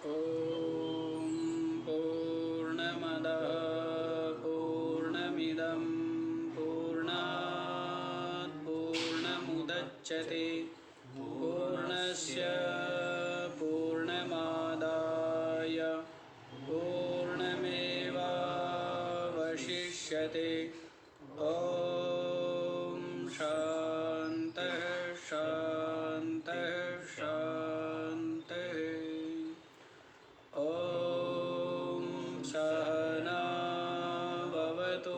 ॐ पूर्णमदः पूर्णमिदं पूर्णात् पूर्णमुदच्यते पूर्णस्य पूर्णमादाय पूर्णमेवावशिष्यते। ॐ शान्तः शान्तः शान्तः। ॐ सहना भवतु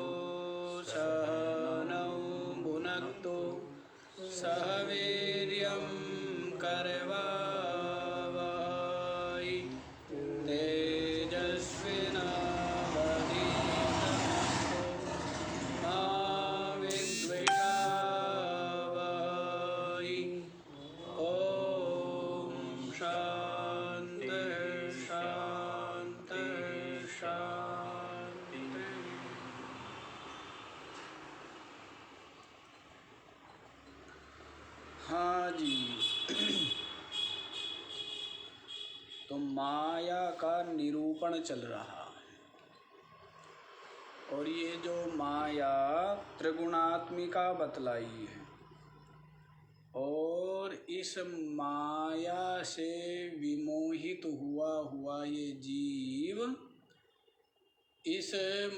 सहनौ भुनक्तु सह वीर्यं करवावहै तेजस्विनावधीतमस्तु मा विद्विषावहै। ॐ शान्तः शान्तः शान्तः। हाँ जी। तो माया का निरूपण चल रहा है और ये जो माया त्रिगुणात्मिका बतलाई है और इस माया से विमोहित हुआ ये जीव इस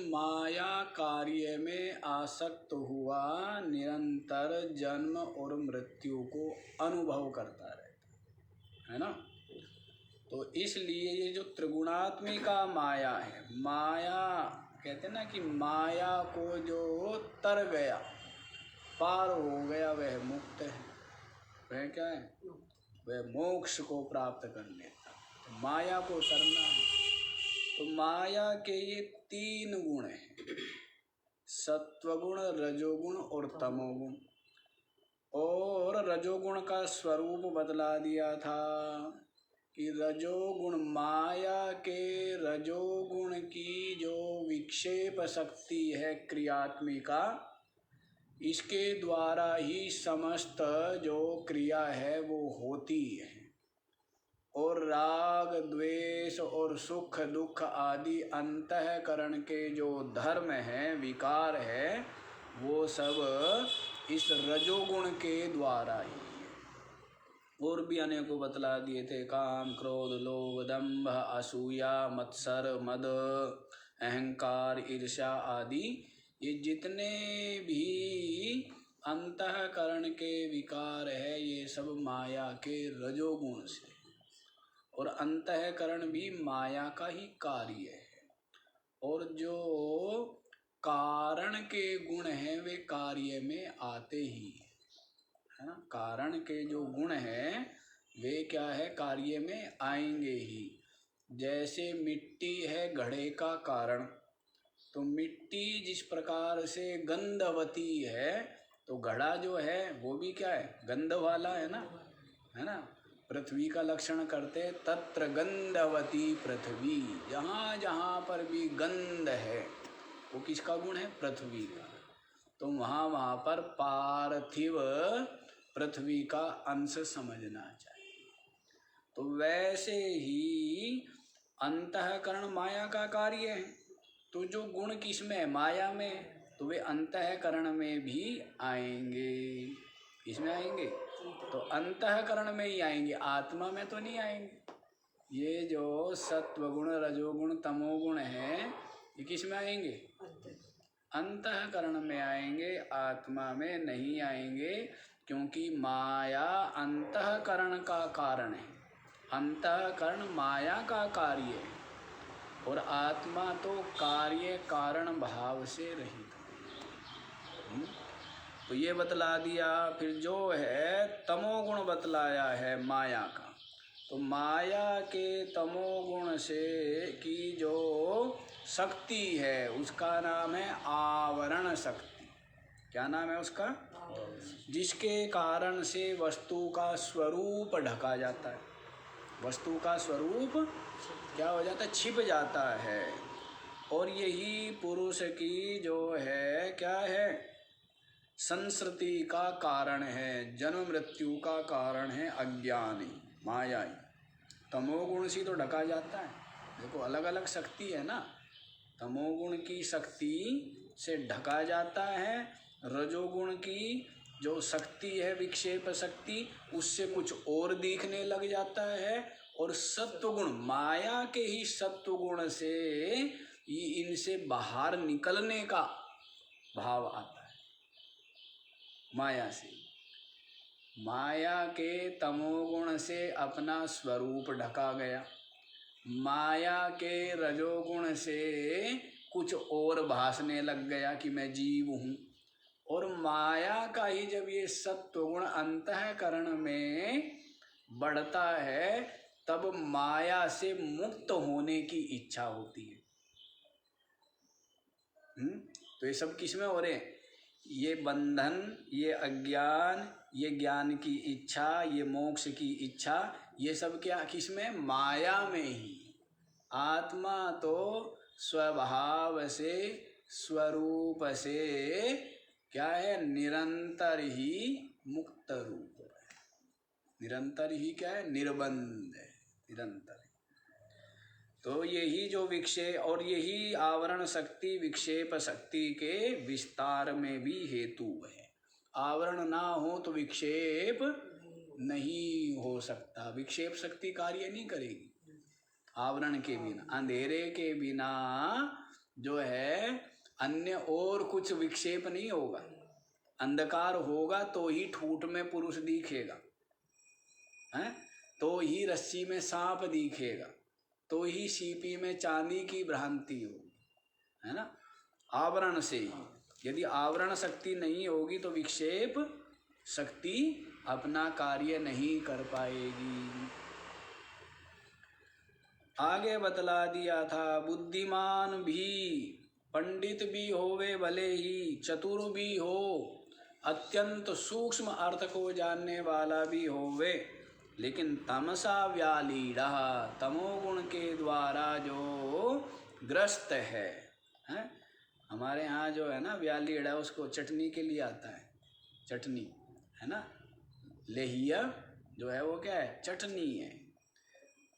माया कार्य में आसक्त हुआ निरंतर जन्म और मृत्यु को अनुभव करता रहता है ना। तो इसलिए ये जो त्रिगुणात्मिका माया है, माया कहते हैं ना कि माया को जो तर गया पार हो गया वह मुक्त है। वह क्या है? वह मोक्ष को प्राप्त कर लेता। तो माया को तरना है। तो माया के ये तीन गुण हैं, सत्वगुण, रजोगुण और तमोगुण। और रजोगुण का स्वरूप बदला दिया था कि रजोगुण माया के रजोगुण की जो विक्षेप शक्ति है क्रियात्मिका, इसके द्वारा ही समस्त जो क्रिया है वो होती है। और राग द्वेष और सुख दुख आदि अंतःकरण के जो धर्म हैं, विकार है, वो सब इस रजोगुण के द्वारा ही है। और भी अनेकों बतला दिए थे, काम क्रोध लोभ दंभ असूया मत्सर मद अहंकार ईर्ष्या आदि। ये जितने भी अंतःकरण के विकार है ये सब माया के रजोगुण से, और अंतःकरण भी माया का ही कार्य है। और जो कारण के गुण हैं वे कार्य में आते ही है ना। कारण के जो गुण हैं वे क्या है? कार्य में आएंगे ही। जैसे मिट्टी है घड़े का कारण, तो मिट्टी जिस प्रकार से गंधवती है तो घड़ा जो है वो भी क्या है? गंध वाला है ना। पृथ्वी का लक्षण करते तत्र गंधवती पृथ्वी, जहाँ जहाँ पर भी गंध है वो किसका गुण है? पृथ्वी का। तो वहाँ पर पार्थिव पृथ्वी का अंश समझना चाहिए। तो वैसे ही अंतःकरण माया का कार्य है। तो जो गुण किसमें है? माया में। तो वे अंतःकरण में भी आएंगे। किसमें आएंगे? तो अंतःकरण में ही आएंगे, आत्मा में तो नहीं आएंगे। ये जो सत्वगुण रजोगुण तमोगुण है ये किस में आएंगे? अंतःकरण में आएंगे, आत्मा में नहीं आएंगे। क्योंकि माया अंतःकरण का कारण है, अंतःकरण माया का कार्य है और आत्मा तो कार्य कारण भाव से रहित है। तो ये बतला दिया। फिर जो है तमोगुण बतलाया है माया का। तो माया के तमोगुण से की जो शक्ति है उसका नाम है आवरण शक्ति। क्या नाम है उसका? जिसके कारण से वस्तु का स्वरूप ढका जाता है। वस्तु का स्वरूप क्या हो जाता है? छिप जाता है। और यही पुरुष की जो है क्या है? संस्कृति का कारण है, जन्म मृत्यु का कारण है अज्ञानी मायाई। तमोगुण से तो ढका जाता है। देखो अलग अलग शक्ति है ना, तमोगुण की शक्ति से ढका जाता है, रजोगुण की जो शक्ति है विक्षेप शक्ति उससे कुछ और दिखने लग जाता है, और सत्वगुण माया के ही सत्वगुण से इनसे बाहर निकलने का भाव आता है। माया से, माया के तमोगुण से अपना स्वरूप ढका गया, माया के रजोगुण से कुछ और भासने लग गया कि मैं जीव हूँ, और माया का ही जब ये सत्वगुण अंतःकरण में बढ़ता है तब माया से मुक्त होने की इच्छा होती है। तो ये सब किस में हो रहे हैं? ये बंधन, ये अज्ञान, ये ज्ञान की इच्छा, ये मोक्ष की इच्छा, ये सब क्या किस में? माया में ही। आत्मा तो स्वभाव से स्वरूप से क्या है? निरंतर ही मुक्त रूप है, निरंतर ही क्या है? निर्बंध है, निरंतर। तो यही जो विक्षेप और यही आवरण शक्ति विक्षेप शक्ति के विस्तार में भी हेतु है। आवरण ना हो तो विक्षेप नहीं हो सकता, विक्षेप शक्ति कार्य नहीं करेगी आवरण के बिना। अंधेरे के बिना जो है अन्य और कुछ विक्षेप नहीं होगा। अंधकार होगा तो ही ठूठ में पुरुष दिखेगा, हैं? तो ही रस्सी में सांप दिखेगा, तो ही सीपी में चांदी की भ्रांति होगी, है ना? आवरण से ही। यदि आवरण शक्ति नहीं होगी तो विक्षेप शक्ति अपना कार्य नहीं कर पाएगी। आगे बतला दिया था, बुद्धिमान भी, पंडित भी होवे भले ही, चतुर भी हो, अत्यंत सूक्ष्म अर्थ को जानने वाला भी होवे, लेकिन तमसा व्यालीढ़, तमोगुण के द्वारा जो ग्रस्त है, हैं? हमारे यहाँ जो है ना व्यालीढ़, उसको चटनी के लिए आता है, चटनी है ना, लेहिया जो है वो क्या है? चटनी है।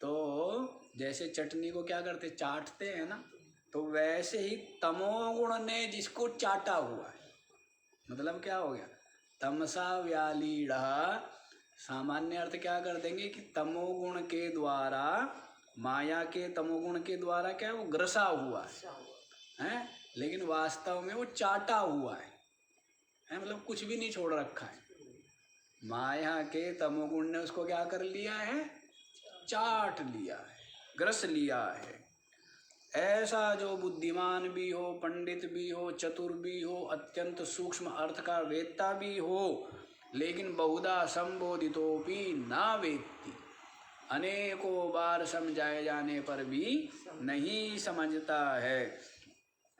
तो जैसे चटनी को क्या करते? चाटते हैं ना, तो वैसे ही तमोगुण ने जिसको चाटा हुआ है, मतलब क्या हो गया? तमसा व्यालीढ़ सामान्य अर्थ क्या कर देंगे कि तमोगुण के द्वारा, माया के तमोगुण के द्वारा क्या है? वो ग्रसा हुआ है, लेकिन वास्तव में वो चाटा हुआ है, मतलब कुछ भी नहीं छोड़ रखा है। माया के तमोगुण ने उसको क्या कर लिया है? चाट लिया है, ग्रस लिया है। ऐसा जो बुद्धिमान भी हो, पंडित भी हो, चतुर भी हो, अत्यंत सूक्ष्म अर्थ का वेत्ता भी हो, लेकिन बहुधा संबोधितोपि ना वेत्ति, अनेकों बार समझाए जाने पर भी नहीं समझता है।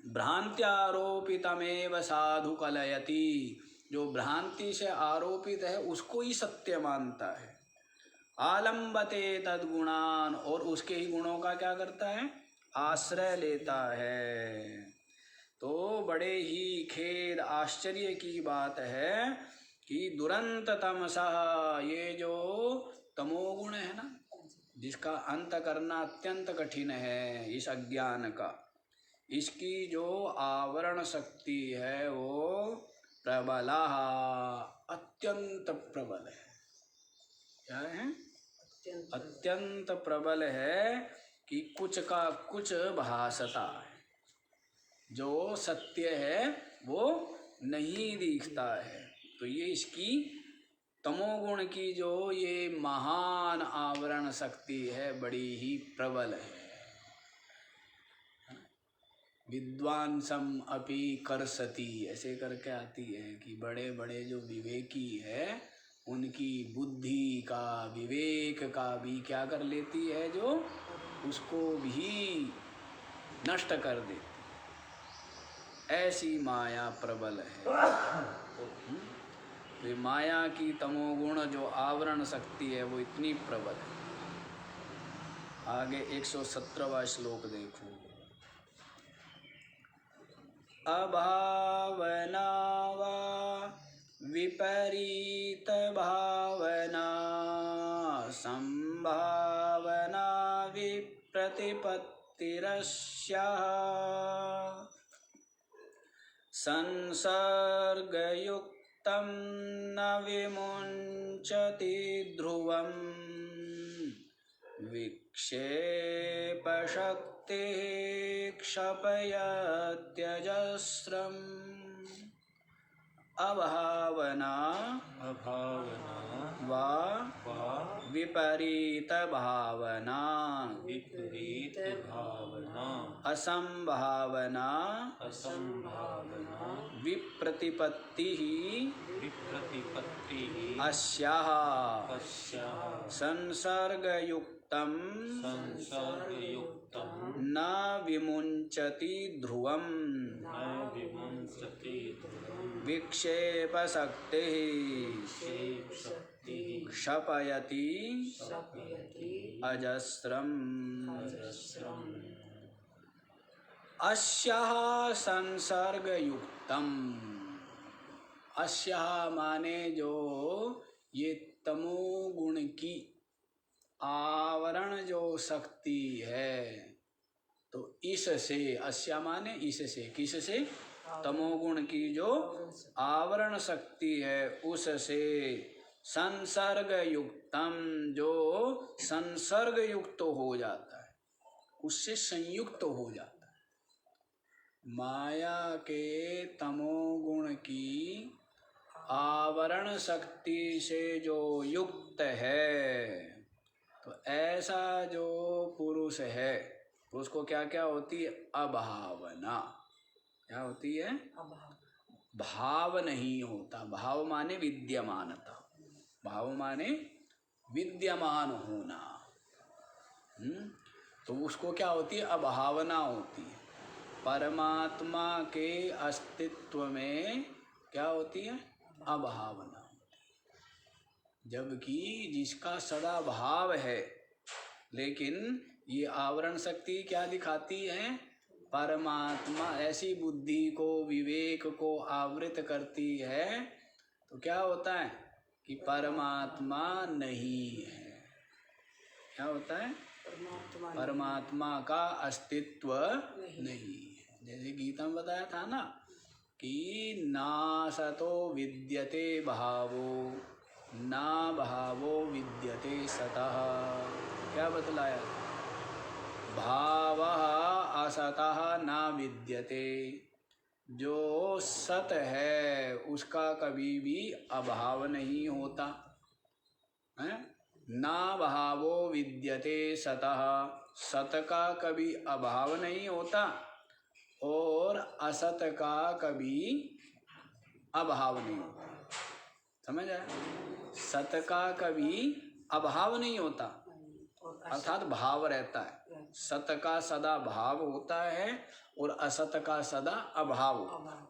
भ्रांत्यारोपितमेव साधु कलयति, जो भ्रांति से आरोपित है उसको ही सत्य मानता है। आलम्बते तद्गुणान, और उसके ही गुणों का क्या करता है? आश्रय लेता है। तो बड़े ही खेद आश्चर्य की बात है कि दुरंत तमसा, ये जो तमोगुण है ना, जिसका अंत करना अत्यंत कठिन है, इस अज्ञान का, इसकी जो आवरण शक्ति है वो प्रबला, अत्यंत प्रबल है। क्या है? अत्यंत प्रबल है कि कुछ का कुछ भासता है, जो सत्य है वो नहीं दिखता है। तो ये इसकी तमोगुण की जो ये महान आवरण शक्ति है बड़ी ही प्रबल है। विद्वांसम अपि करसति, ऐसे करके आती है कि बड़े बड़े जो विवेकी है उनकी बुद्धि का, विवेक का भी क्या कर लेती है? जो उसको भी नष्ट कर देती, ऐसी माया प्रबल है। तो माया की तमोगुण जो आवरण शक्ति है वो इतनी प्रबल है। आगे 117वां श्लोक देखो। अभावना वा विपरीत भावना संभावना प्रतिपत्तिरस्याः संसर्गयुक्तं न विमुञ्चति ध्रुवम् विक्षेपशक्तिः क्षपयत्यजस्रम् अभावना वा विपरीत भावना असंभावना विप्रतिपत्तिः अस्याः संसर्गयुक्तं न विमुञ्चति ध्रुवम् विक्षेपशक्तिः क्षपयति अजस्रम् अस्याः संसर्गयुक्तम् अस्याः माने जो ये तमोगुण की आवरण जो शक्ति है तो इससे अस्या माने इससे किससे तमोगुण की जो आवरण शक्ति है उससे संसर्ग युक्तम जो संसर्ग युक्त हो जाता है उससे संयुक्त हो जाता है। माया के तमोगुण की आवरण शक्ति से जो युक्त है तो ऐसा जो पुरुष है उसको क्या क्या होती है अभावना। क्या होती है भाव नहीं होता। भाव माने विद्यमानता। भाव माने विद्यमान होना। तो उसको क्या होती है अभावना होती है। परमात्मा के अस्तित्व में क्या होती है अभावना होती है। जबकि जिसका सदा भाव है लेकिन ये आवरण शक्ति क्या दिखाती है परमात्मा ऐसी बुद्धि को विवेक को आवृत करती है तो क्या होता है कि परमात्मा नहीं है। क्या होता है परमात्मा का अस्तित्व नहीं है। जैसे गीता में बताया था ना कि ना सतो विद्यते भावो ना भावो विद्यते सतः। क्या बतलाया भावः असतः न विद्यते। जो सत है उसका कभी भी अभाव नहीं होता है। ना भावो विद्यते सतः सत का कभी अभाव नहीं होता और असत का कभी अभाव नहीं होता। समझ आया। सत का कभी अभाव नहीं होता अर्थात भाव रहता है। सत का सदा भाव होता है और असत का सदा अभाव होता है।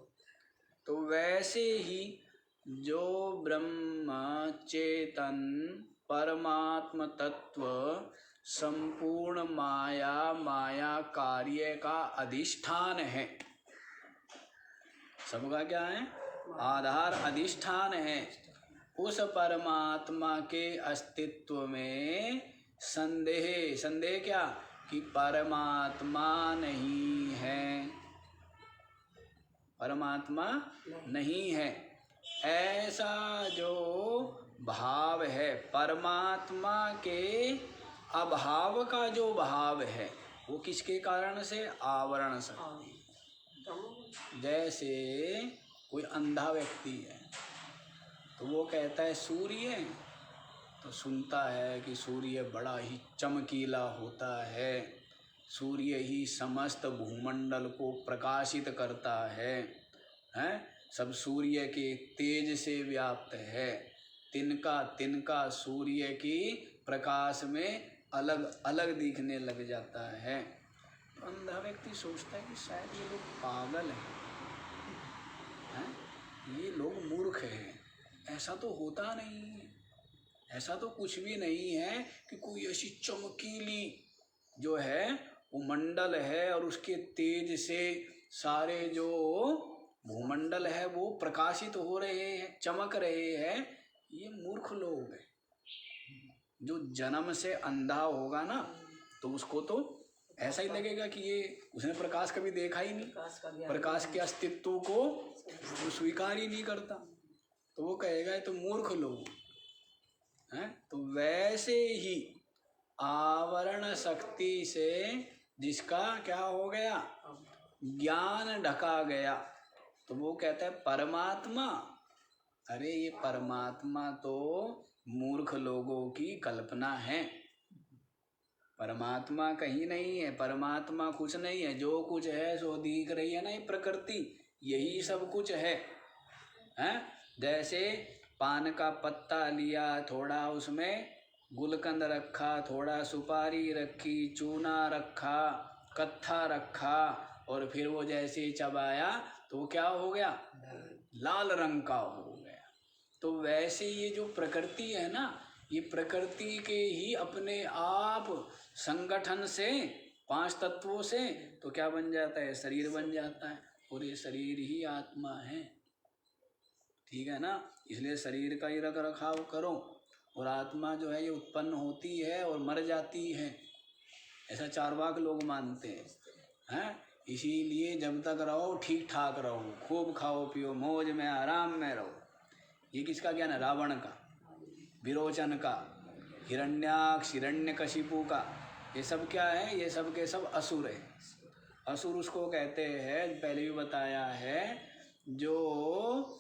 तो वैसे ही जो ब्रह्म चेतन परमात्म तत्व संपूर्ण माया कार्य का अधिष्ठान है। सबका क्या है आधार अधिष्ठान है। उस परमात्मा के अस्तित्व में संदेह क्या कि परमात्मा नहीं है। परमात्मा नहीं है ऐसा जो भाव है परमात्मा के अभाव का जो भाव है वो किसके कारण से आवरण शक्ति। जैसे कोई अंधा व्यक्ति है तो वो कहता है सूर्य तो सुनता है कि सूर्य बड़ा ही चमकीला होता है। सूर्य ही समस्त भूमंडल को प्रकाशित करता है हैं। सब सूर्य के तेज से व्याप्त है। तिनका तिनका सूर्य की प्रकाश में अलग अलग दिखने लग जाता है। तो अंधा व्यक्ति सोचता है कि शायद ये लोग पागल हैं, ये लोग मूर्ख हैं। ऐसा तो होता नहीं है। ऐसा तो कुछ भी नहीं है कि कोई ऐसी चमकीली जो है वो मंडल है और उसके तेज से सारे जो भूमंडल है वो प्रकाशित हो रहे हैं चमक रहे हैं। ये मूर्ख लोग हैं। जो जन्म से अंधा होगा ना तो उसको तो ऐसा ही लगेगा कि ये उसने प्रकाश कभी देखा ही नहीं, प्रकाश के अस्तित्व को वो स्वीकार ही नहीं करता, तो वो कहेगा ये तो मूर्ख लोग हैं। तो वैसे ही आवरण शक्ति से जिसका क्या हो गया, ज्ञान ढका गया, तो वो कहता है परमात्मा। अरे ये परमात्मा तो मूर्ख लोगों की कल्पना है, परमात्मा कहीं नहीं है, परमात्मा कुछ नहीं है, जो कुछ है सो दिख रही है ना ये प्रकृति, यही सब कुछ है, हैं? जैसे पान का पत्ता लिया, थोड़ा उसमें गुलकंद रखा, थोड़ा सुपारी रखी, चूना रखा, कत्था रखा, और फिर वो जैसे चबाया तो वो क्या हो गया, लाल रंग का हो गया। तो वैसे ये जो प्रकृति है ना, ये प्रकृति के ही अपने आप संगठन से, 5 तत्वों से तो क्या बन जाता है, शरीर बन जाता है, और ये शरीर ही आत्मा है। ठीक है ना, इसलिए शरीर का ही रख रखाव करो, और आत्मा जो है ये उत्पन्न होती है और मर जाती है, ऐसा चार्वाक लोग मानते हैं। इसीलिए जब तक रहो ठीक ठाक रहो, खूब खाओ पियो, मौज में आराम में रहो। ये किसका ज्ञान है, रावण का, विरोचन का, हिरण्याक्ष हिरण्यकशिपु का, ये सब क्या है, ये सब के सब असुर है। असुर उसको कहते हैं, पहले भी बताया है, जो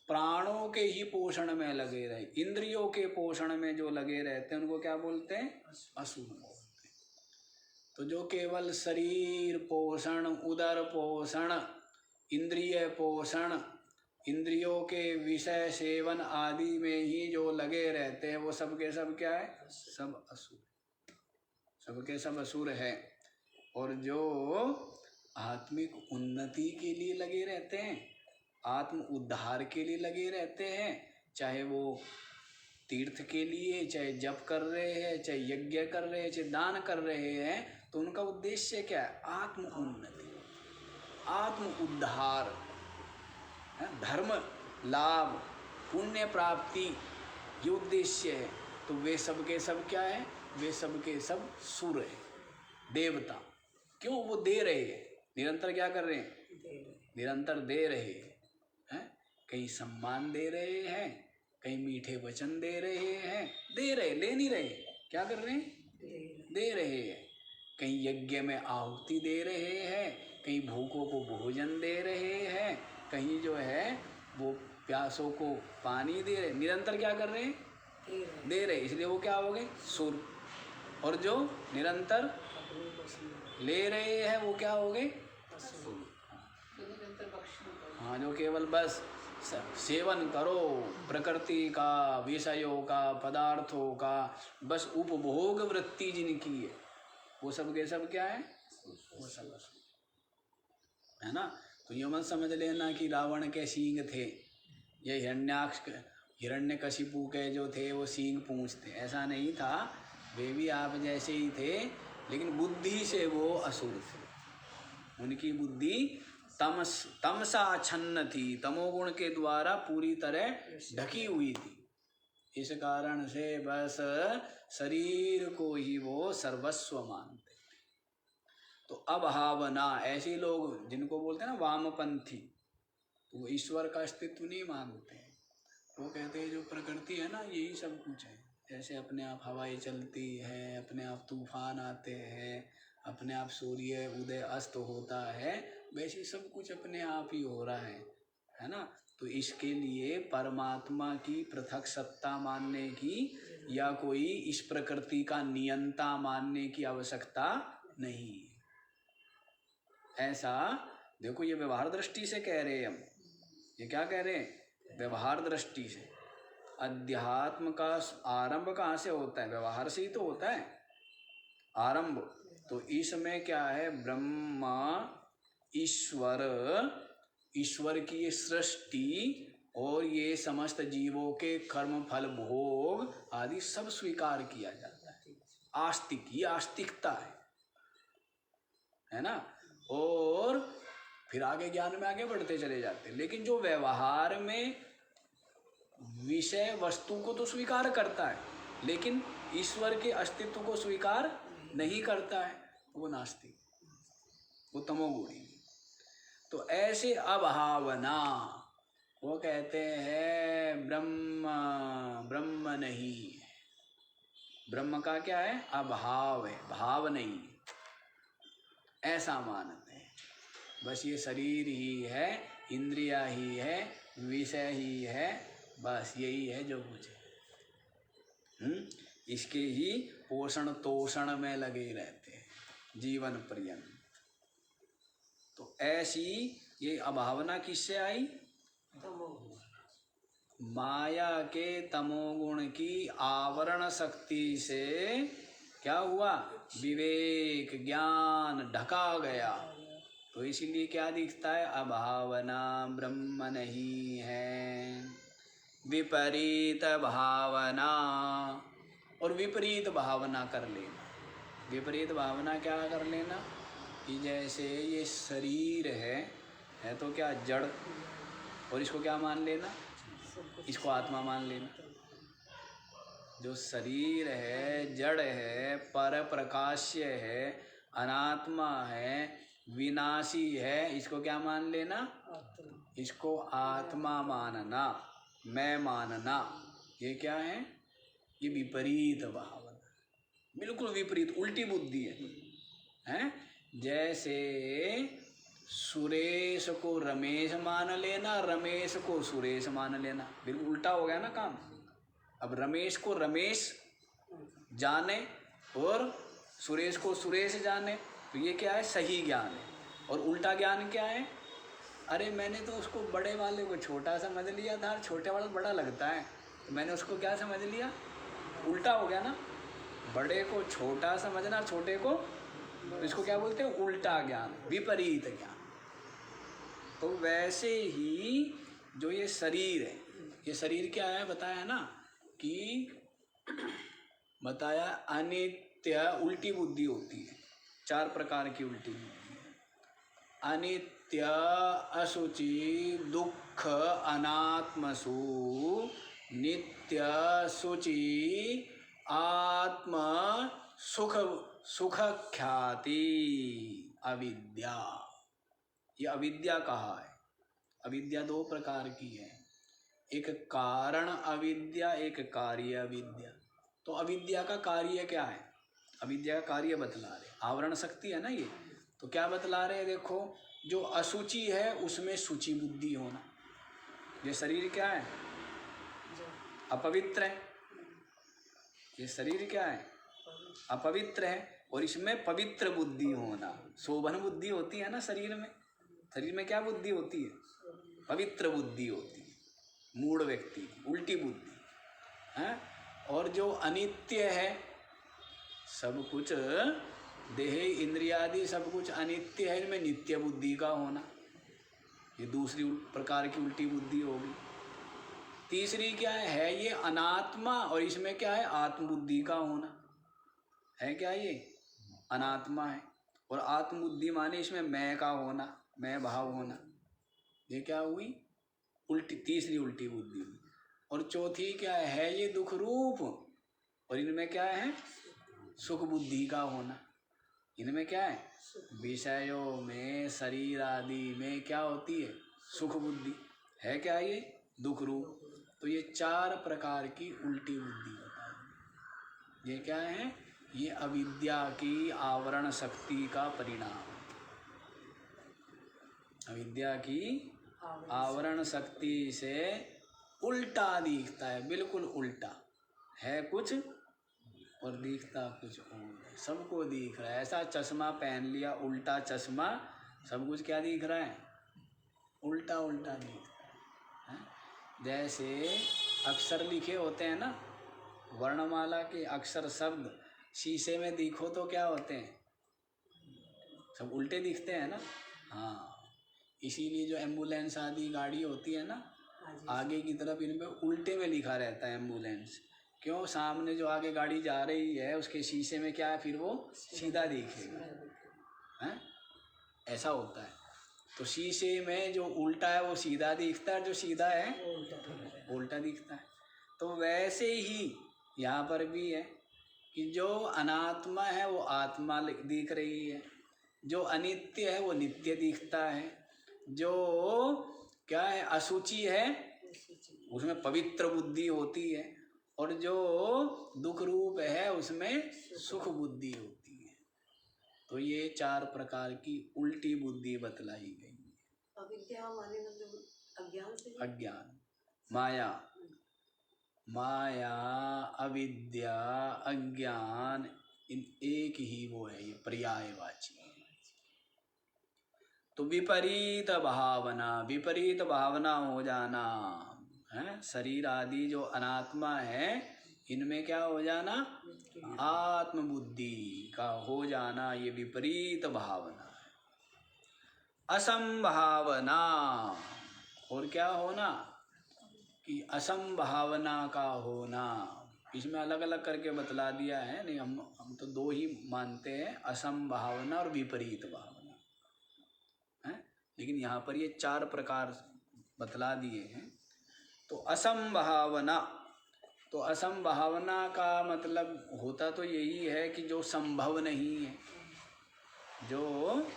प्राणों के ही पोषण में लगे रहे, इंद्रियों के पोषण में जो लगे रहते हैं उनको क्या बोलते हैं, असुर बोलते हैं। तो जो केवल शरीर पोषण, उदर पोषण, इंद्रिय पोषण, इंद्रियों के विषय सेवन आदि में ही जो लगे रहते हैं, वो सब के सब क्या है, सब असुर, सबके सब असुर है। और जो आत्मिक उन्नति के लिए लगे रहते हैं, आत्म उद्धार के लिए लगे रहते हैं, चाहे वो तीर्थ के लिए, चाहे जप कर रहे हैं, चाहे यज्ञ कर रहे हैं, चाहे दान कर रहे हैं, तो उनका उद्देश्य क्या है, आत्म उन्नति, आत्म उद्धार, धर्म लाभ, पुण्य प्राप्ति, ये उद्देश्य है। तो वे सब के सब क्या है, वे सब के सब सुर है, देवता। क्यों, वो दे रहे हैं, निरंतर क्या कर रहे हैं, निरंतर दे रहे हैं। कहीं सम्मान दे रहे हैं, कहीं मीठे वचन दे रहे हैं, दे रहे, ले नहीं रहे, क्या कर रहे हैं, दे रहे हैं। कहीं यज्ञ में आहुति दे रहे हैं, कहीं भूखों को भोजन दे रहे हैं, कहीं जो है वो प्यासों को पानी दे रहे, निरंतर क्या कर रहे हैं, दे रहे, इसलिए वो क्या हो गए, सुर। और जो निरंतर ले रहे हैं वो क्या हो गए, हाँ, जो केवल बस सेवन करो प्रकृति का, विषयों का, पदार्थों का, बस उपभोग वृत्ति जिनकी है, वो सब के सब क्या है, वो सब असुर है ना। तो ये मत समझ लेना कि रावण के सींग थे, ये हिरण्यकशिपु के जो थे वो सींग पूंछ थे, ऐसा नहीं था। वे भी आप जैसे ही थे, लेकिन बुद्धि से वो असुर थे। उनकी बुद्धि तमसाच्छन्न थी, तमोगुण के द्वारा पूरी तरह ढकी हुई थी। इस कारण से बस शरीर को ही वो सर्वस्व मानते थे। तो अभावना, ऐसे लोग जिनको बोलते हैं ना वामपंथी, तो वो ईश्वर का अस्तित्व नहीं मानते। वो कहते हैं जो प्रकृति है ना, यही सब कुछ है। जैसे अपने आप हवाएं चलती है, अपने आप तूफान आते हैं, अपने आप सूर्य उदय अस्त होता है, वैसे सब कुछ अपने आप ही हो रहा है ना। तो इसके लिए परमात्मा की पृथक सत्ता मानने की या कोई इस प्रकृति का नियंता मानने की आवश्यकता नहीं। ऐसा देखो, ये व्यवहार दृष्टि से कह रहे हैं हम। ये क्या कह रहे हैं, व्यवहार दृष्टि से। अध्यात्म का आरंभ कहाँ से होता है, व्यवहार से ही तो होता है आरंभ। तो इसमें क्या है, ब्रह्मा ईश्वर की सृष्टि और ये समस्त जीवों के कर्म फल भोग आदि सब स्वीकार किया जाता है। आस्तिक, ये आस्तिकता है ना। और फिर आगे ज्ञान में आगे बढ़ते चले जाते हैं। लेकिन जो व्यवहार में विषय वस्तु को तो स्वीकार करता है, लेकिन ईश्वर के अस्तित्व को स्वीकार नहीं करता है। वो नास्तिक, वो तमोगुणी। तो ऐसे अभावना वो कहते हैं ब्रह्म ब्रह्म नहीं है। ब्रह्म का क्या है? अभाव है, भाव नहीं, ऐसा मानते हैं। बस ये शरीर ही है, इंद्रिया ही है, विषय ही है, बस यही है जो कुछ है। इसके ही पोषण तोषण में लगे रहते हैं जीवन पर्यंत। तो ऐसी ये अभावना किससे आई? माया के तमोगुण की आवरण शक्ति से क्या हुआ? विवेक ज्ञान ढका गया। तो इसीलिए क्या दिखता है? अभावना ब्रह्म नहीं है, विपरीत भावना। और विपरीत भावना कर लेना। विपरीत भावना क्या कर लेना? कि जैसे ये शरीर है तो क्या जड़, और इसको क्या मान लेना? इसको आत्मा मान लेना। जो शरीर है, जड़ है, पर प्रकाश्य है, अनात्मा है, विनाशी है, इसको क्या मान लेना? इसको आत्मा मानना, मैं मानना। ये क्या है? ये विपरीत भावना, बिल्कुल विपरीत, उल्टी बुद्धि है? जैसे सुरेश को रमेश मान लेना, रमेश को सुरेश मान लेना, बिल्कुल उल्टा हो गया ना काम। अब रमेश को रमेश जाने और सुरेश को सुरेश जाने, तो ये क्या है? सही ज्ञान है। और उल्टा ज्ञान क्या है? अरे मैंने तो उसको बड़े वाले को छोटा समझ लिया था, छोटे वाला बड़ा लगता है, तो मैंने उसको क्या समझ लिया? उल्टा हो गया ना। बड़े को छोटा समझना, छोटे को, तो इसको क्या बोलते हैं? उल्टा ज्ञान, विपरीत ज्ञान। तो वैसे ही जो ये शरीर है, ये शरीर क्या है? बताया ना कि बताया अनित्य, उल्टी बुद्धि होती है। 4 प्रकार की उल्टी बुद्धि है। अनित्य, असुचि, दुख, अनात्मसु, नित्य, शुचि, आत्म सुख, सुख ख्याति, अविद्या। ये अविद्या कहा है। अविद्या 2 प्रकार की है, एक कारण अविद्या, एक कार्य अविद्या। तो अविद्या का कार्य क्या है? अविद्या का कार्य बतला रहे, आवरण शक्ति है ना ये। तो क्या बतला रहे? देखो, जो असुचि है उसमें शुचि बुद्धि होना। ये शरीर क्या है? अपवित्र है। ये शरीर क्या है? अपवित्र है, और इसमें पवित्र बुद्धि होना। शोभन बुद्धि होती है ना शरीर में। शरीर में क्या बुद्धि होती है? पवित्र बुद्धि होती है, मूढ़ व्यक्ति की उल्टी बुद्धि है। और जो अनित्य है, सब कुछ देह इंद्रियादि सब कुछ अनित्य है, इनमें नित्य बुद्धि का होना, ये दूसरी प्रकार की उल्टी बुद्धि होगी। तीसरी क्या है? ये अनात्मा, और इसमें क्या है? आत्मबुद्धि का होना है। क्या ये? अनात्मा है, और आत्मबुद्धि माने इसमें मैं का होना, मैं भाव होना। ये क्या हुई? उल्टी, तीसरी उल्टी बुद्धि हुई। और चौथी क्या है? ये दुख रूप, और इनमें क्या है? सुख बुद्धि का होना। इनमें क्या है? विषयों में, शरीर आदि में क्या होती है? सुख बुद्धि है। क्या ये? दुख रूप। तो ये 4 प्रकार की उल्टी बुद्धि बताई। ये क्या है? ये अविद्या की आवरण शक्ति का परिणाम। अविद्या की आवरण शक्ति से उल्टा दिखता है, बिल्कुल उल्टा है कुछ और दिखता कुछ और। सबको दिख रहा है। ऐसा चश्मा पहन लिया, उल्टा चश्मा, सब कुछ क्या दिख रहा है? उल्टा उल्टा दिख रहा है। जैसे अक्षर लिखे होते हैं ना, वर्णमाला के अक्षर शब्द शीशे में देखो तो क्या होते हैं? सब उल्टे दिखते हैं ना। हाँ, इसीलिए जो एम्बुलेंस आदि गाड़ी होती है ना, आगे की तरफ इन पे उल्टे में लिखा रहता है एम्बुलेंस। क्यों? सामने जो आगे गाड़ी जा रही है उसके शीशे में क्या है? फिर वो सीधा दिखेगा, हैं? ऐसा होता है। तो शीशे में जो उल्टा है वो सीधा दिखता है, जो सीधा है उल्टा दिखता है। तो वैसे ही यहाँ पर भी है, कि जो अनात्मा है वो आत्मा दिख रही है, जो अनित्य है वो नित्य दिखता है, जो क्या है अशुचि है उसमें पवित्र बुद्धि होती है, और जो दुख रूप है उसमें सुख बुद्धि होती है। तो ये 4 प्रकार की उल्टी बुद्धि बतलाई गई है। अविद्या माने मतलब अज्ञान से, अज्ञान, माया, माया, अविद्या, अज्ञान, इन एक ही वो है, ये पर्यायवाची है। तो विपरीत भावना, विपरीत भावना हो जाना है, शरीर आदि जो अनात्मा है इनमें क्या हो जाना, आत्मबुद्धि का हो जाना, ये विपरीत भावना है। असंभावना, और क्या होना कि असंभावना का होना, इसमें अलग अलग करके बतला दिया है, नहीं हम तो 2 ही मानते हैं, असंभावना और विपरीत भावना है, लेकिन यहाँ पर ये 4 प्रकार बतला दिए हैं। तो असंभावना, तो असंभावना का मतलब होता तो यही है कि जो संभव नहीं है, जो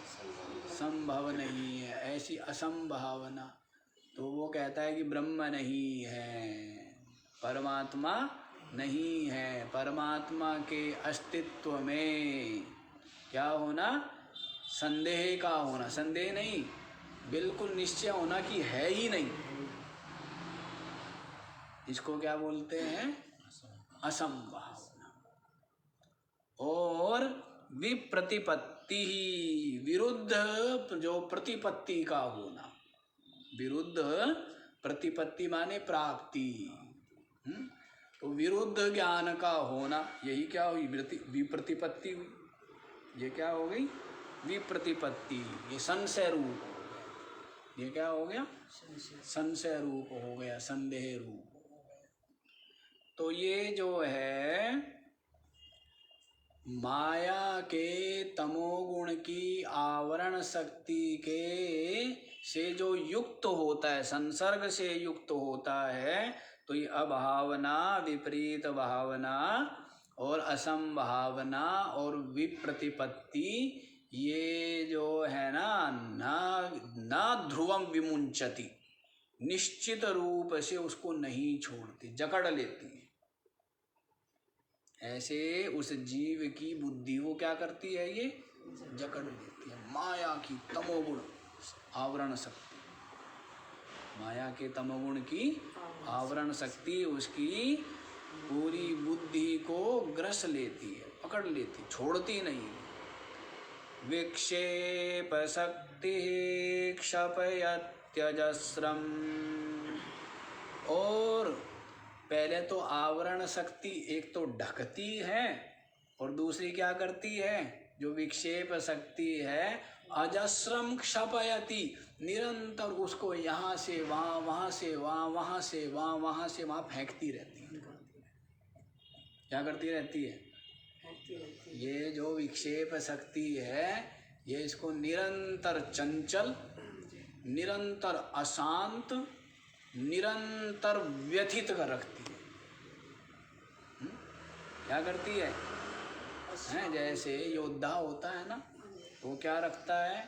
संभव नहीं है, ऐसी असंभावना। तो वो कहता है कि ब्रह्म नहीं है, परमात्मा नहीं है, परमात्मा के अस्तित्व में क्या होना, संदेह का होना, संदेह नहीं बिल्कुल निश्चय होना कि है ही नहीं, इसको क्या बोलते हैं, असंभावना। और विप्रतिपत्ति, विरुद्ध जो प्रतिपत्ति का होना, विरुद्ध प्रतिपत्ति माने प्राप्ति, तो विरुद्ध ज्ञान का होना, यही क्या हुई, विप्रतिपत्ति हुई। ये क्या हो गई, विप्रतिपत्ति, ये संशय रूप हो गया, ये क्या हो गया, संशय रूप हो गया, संदेह रूप हो गया। तो ये जो है माया के तमोगुण की आवरण शक्ति के से जो युक्त होता है, संसर्ग से युक्त होता है, तो ये अभावना, विपरीत भावना और असंभावना और विप्रतिपत्ति, ये जो है ना ध्रुवम विमुंचति, निश्चित रूप से उसको नहीं छोड़ती, जकड़ लेती है। ऐसे उस जीव की बुद्धि को क्या करती है, ये जकड़ लेती है। माया की तमोगुण आवरण शक्ति, माया के तमोगुण की आवरण शक्ति उसकी पूरी बुद्धि को ग्रस लेती है, पकड़ लेती, छोड़ती नहीं। विक्षेप शक्ति क्षपयत्यजस्रम, और पहले तो आवरण शक्ति एक तो ढकती है, और दूसरी क्या करती है, जो विक्षेप शक्ति है अजस्रम क्षपयति, निरंतर उसको यहाँ से वहाँ, वहाँ से वहाँ, वहाँ से वहाँ, वहाँ से वहाँ फेंकती रहती है। क्या करती रहती है, ये जो विक्षेप शक्ति है ये इसको निरंतर चंचल, निरंतर अशांत, निरंतर व्यथित कर रखती है। क्या करती है, जैसे योद्धा होता है ना, तो क्या रखता है,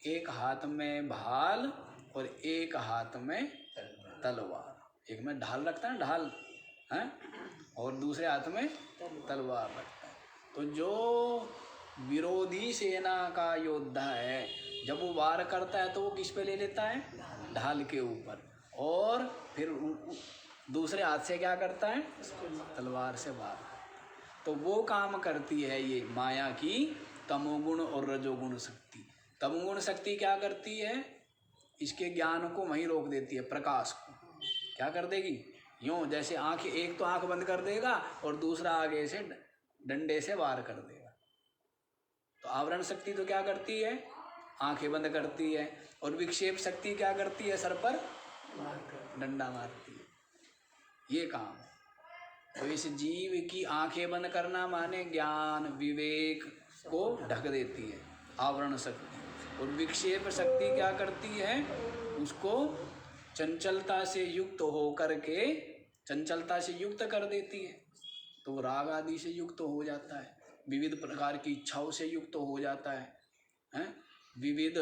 एक हाथ में भाल और एक हाथ में तलवार, एक में ढाल रखता है, ढाल है, और दूसरे हाथ में तलवार रखता है। तो जो विरोधी सेना का योद्धा है, जब वो वार करता है तो वो किस पे ले लेता है, ढाल के ऊपर, और फिर दूसरे हाथ से क्या करता है, तलवार से वार। तो वो काम करती है ये माया की तमोगुण और रजोगुण शक्ति। तमोगुण शक्ति क्या करती है, इसके ज्ञान को वहीं रोक देती है, प्रकाश को। क्या कर देगी, यूँ जैसे आँख, एक तो आँख बंद कर देगा और दूसरा आगे से डंडे से वार कर देगा। तो आवरण शक्ति तो क्या करती है, आंखें बंद करती है, और विक्षेप शक्ति क्या करती है, सर पर डंडा मारती है, ये काम है। तो इस जीव की आंखें बंद करना माने ज्ञान विवेक को ढक देती है आवरण शक्ति, और विक्षेप शक्ति क्या करती है, उसको चंचलता से युक्त हो करके चंचलता से युक्त कर देती है। तो राग आदि से युक्त हो जाता है, विविध प्रकार की इच्छाओं से युक्त हो जाता है? विविध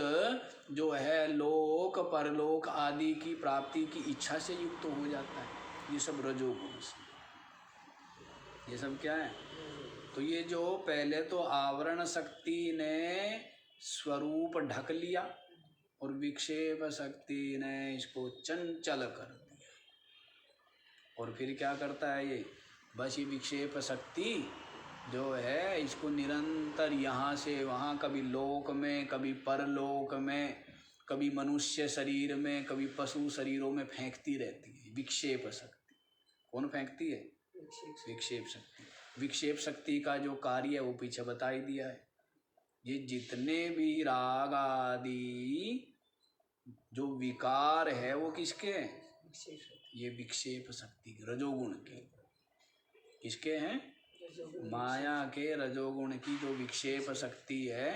जो है लोक परलोक आदि की प्राप्ति की इच्छा से युक्त हो जाता है। ये सब रजोगुण से, ये सब क्या है? तो ये जो पहले तो आवरण शक्ति ने स्वरूप ढक लिया और विक्षेप शक्ति ने इसको चंचल कर दिया, और फिर क्या करता है ये? बस ये विक्षेप शक्ति जो है इसको निरंतर यहाँ से वहाँ, कभी लोक में, कभी परलोक में, कभी मनुष्य शरीर में, कभी पशु शरीरों में फेंकती रहती है। विक्षेप शक्ति कौन फेंकती है? विक्षेप शक्ति। विक्षेप शक्ति का जो कार्य है वो पीछे बता ही दिया है। ये जितने भी राग आदि जो विकार है वो किसके हैं? ये विक्षेप शक्ति रजोगुण के। किसके हैं? माया के रजोगुण की जो विक्षेप शक्ति है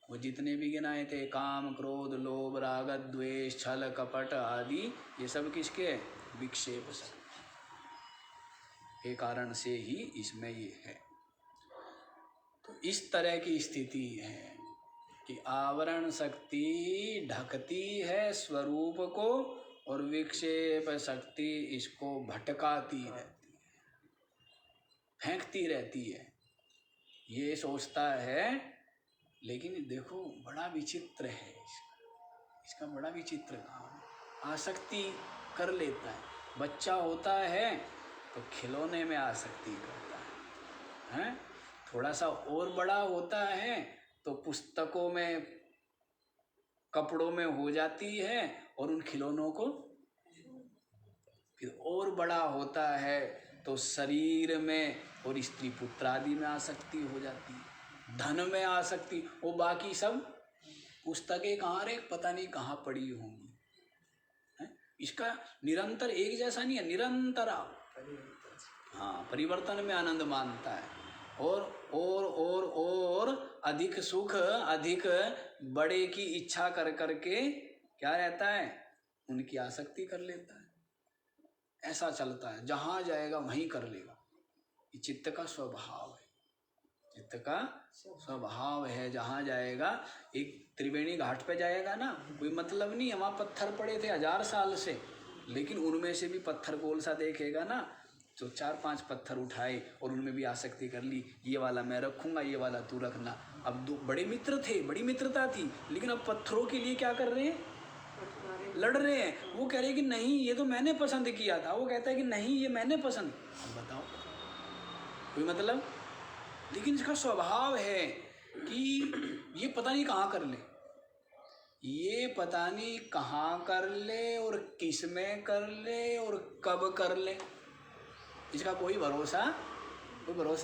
वो जितने भी गिनाए थे, काम क्रोध लोभ राग द्वेष छल कपट आदि, ये सब किसके है? विक्षेप शक्ति के कारण से ही इसमें ये है। तो इस तरह की स्थिति है कि आवरण शक्ति ढकती है स्वरूप को और विक्षेप शक्ति इसको भटकाती रहती है, फेंकती रहती है। ये सोचता है, लेकिन देखो बड़ा विचित्र है इसका बड़ा विचित्र काम है। आसक्ति कर लेता है। बच्चा होता है तो खिलौने में आसक्ति करता है, थोड़ा सा और बड़ा होता है तो पुस्तकों में कपड़ों में हो जाती है और उन खिलौनों को, फिर और बड़ा होता है तो शरीर में और स्त्री पुत्र आदि में आसक्ति हो जाती है, धन में आसक्ति। वो बाकी सब पुस्तकें कहाँ रे, पता नहीं कहाँ पड़ी होंगी। इसका निरंतर एक जैसा नहीं है, निरंतर परिवर्तन में आनंद मानता है और अधिक सुख, अधिक बड़े की इच्छा कर करके क्या रहता है? उनकी आसक्ति कर लेता है। ऐसा चलता है, जहाँ जाएगा वहीं कर लेगा। ये चित्त का स्वभाव है, चित्त का स्वभाव है। जहाँ जाएगा, एक त्रिवेणी घाट पे जाएगा ना, कोई मतलब नहीं, वहाँ पत्थर पड़े थे 1000 साल से, लेकिन उनमें से भी पत्थर कौन सा देखेगा ना, तो 4-5 पत्थर उठाए और उनमें भी आसक्ति कर ली, ये वाला मैं रखूंगा, ये वाला तू रखना। अब 2 बड़े मित्र थे, बड़ी मित्रता थी, लेकिन अब पत्थरों के लिए क्या कर रहे हैं? लड़ रहे हैं। वो कह रहे हैं कि नहीं ये तो मैंने पसंद किया था, वो कहता है कि नहीं ये मैंने पसंद। अब बताओ, कोई मतलब? लेकिन इसका स्वभाव है कि ये पता नहीं कहाँ कर ले, ये पता नहीं कहाँ कर ले और किस में कर ले और कब कर ले। इसका कोई भरोसा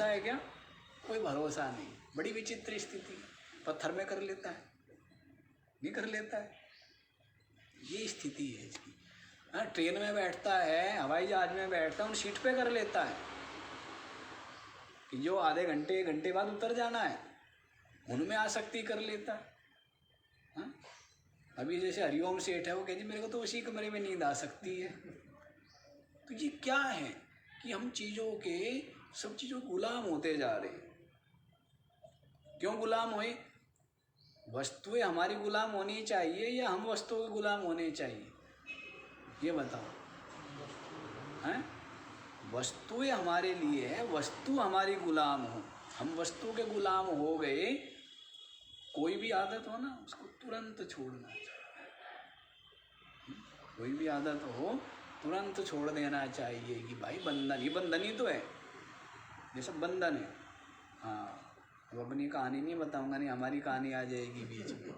है क्या? कोई भरोसा नहीं। बड़ी विचित्र स्थिति। पत्थर में कर लेता है, नहीं कर लेता है, ये स्थिति है इसकी। ट्रेन में बैठता है, हवाई जहाज में बैठता है, उन सीट पे कर लेता है कि जो आधे घंटे 1 घंटे बाद उतर जाना है, उनमें आसक्ति कर लेता है। अभी जैसे हरिओम सेठ है, वो कहते मेरे को तो उसी कमरे में नींद आ सकती है। तो ये क्या है कि हम चीज़ों के, सब चीज़ों गुलाम होते जा रहे हैं। क्यों गुलाम होए? वस्तुएं हमारी गुलाम होनी चाहिए या हम वस्तुओं के गुलाम होने चाहिए? ये बताओ। हैं? वस्तुएं हमारे लिए है, वस्तु हमारी गुलाम हो, हम वस्तु के गुलाम हो गए। कोई भी आदत हो ना, उसको तुरंत छोड़ना चाहिए। कोई भी आदत हो तुरंत छोड़ देना चाहिए कि भाई बंधन, ये बंधन ही तो है, ये सब बंधन है। हाँ, अब अपनी कहानी नहीं बताऊंगा, नहीं हमारी कहानी आ जाएगी बीच में।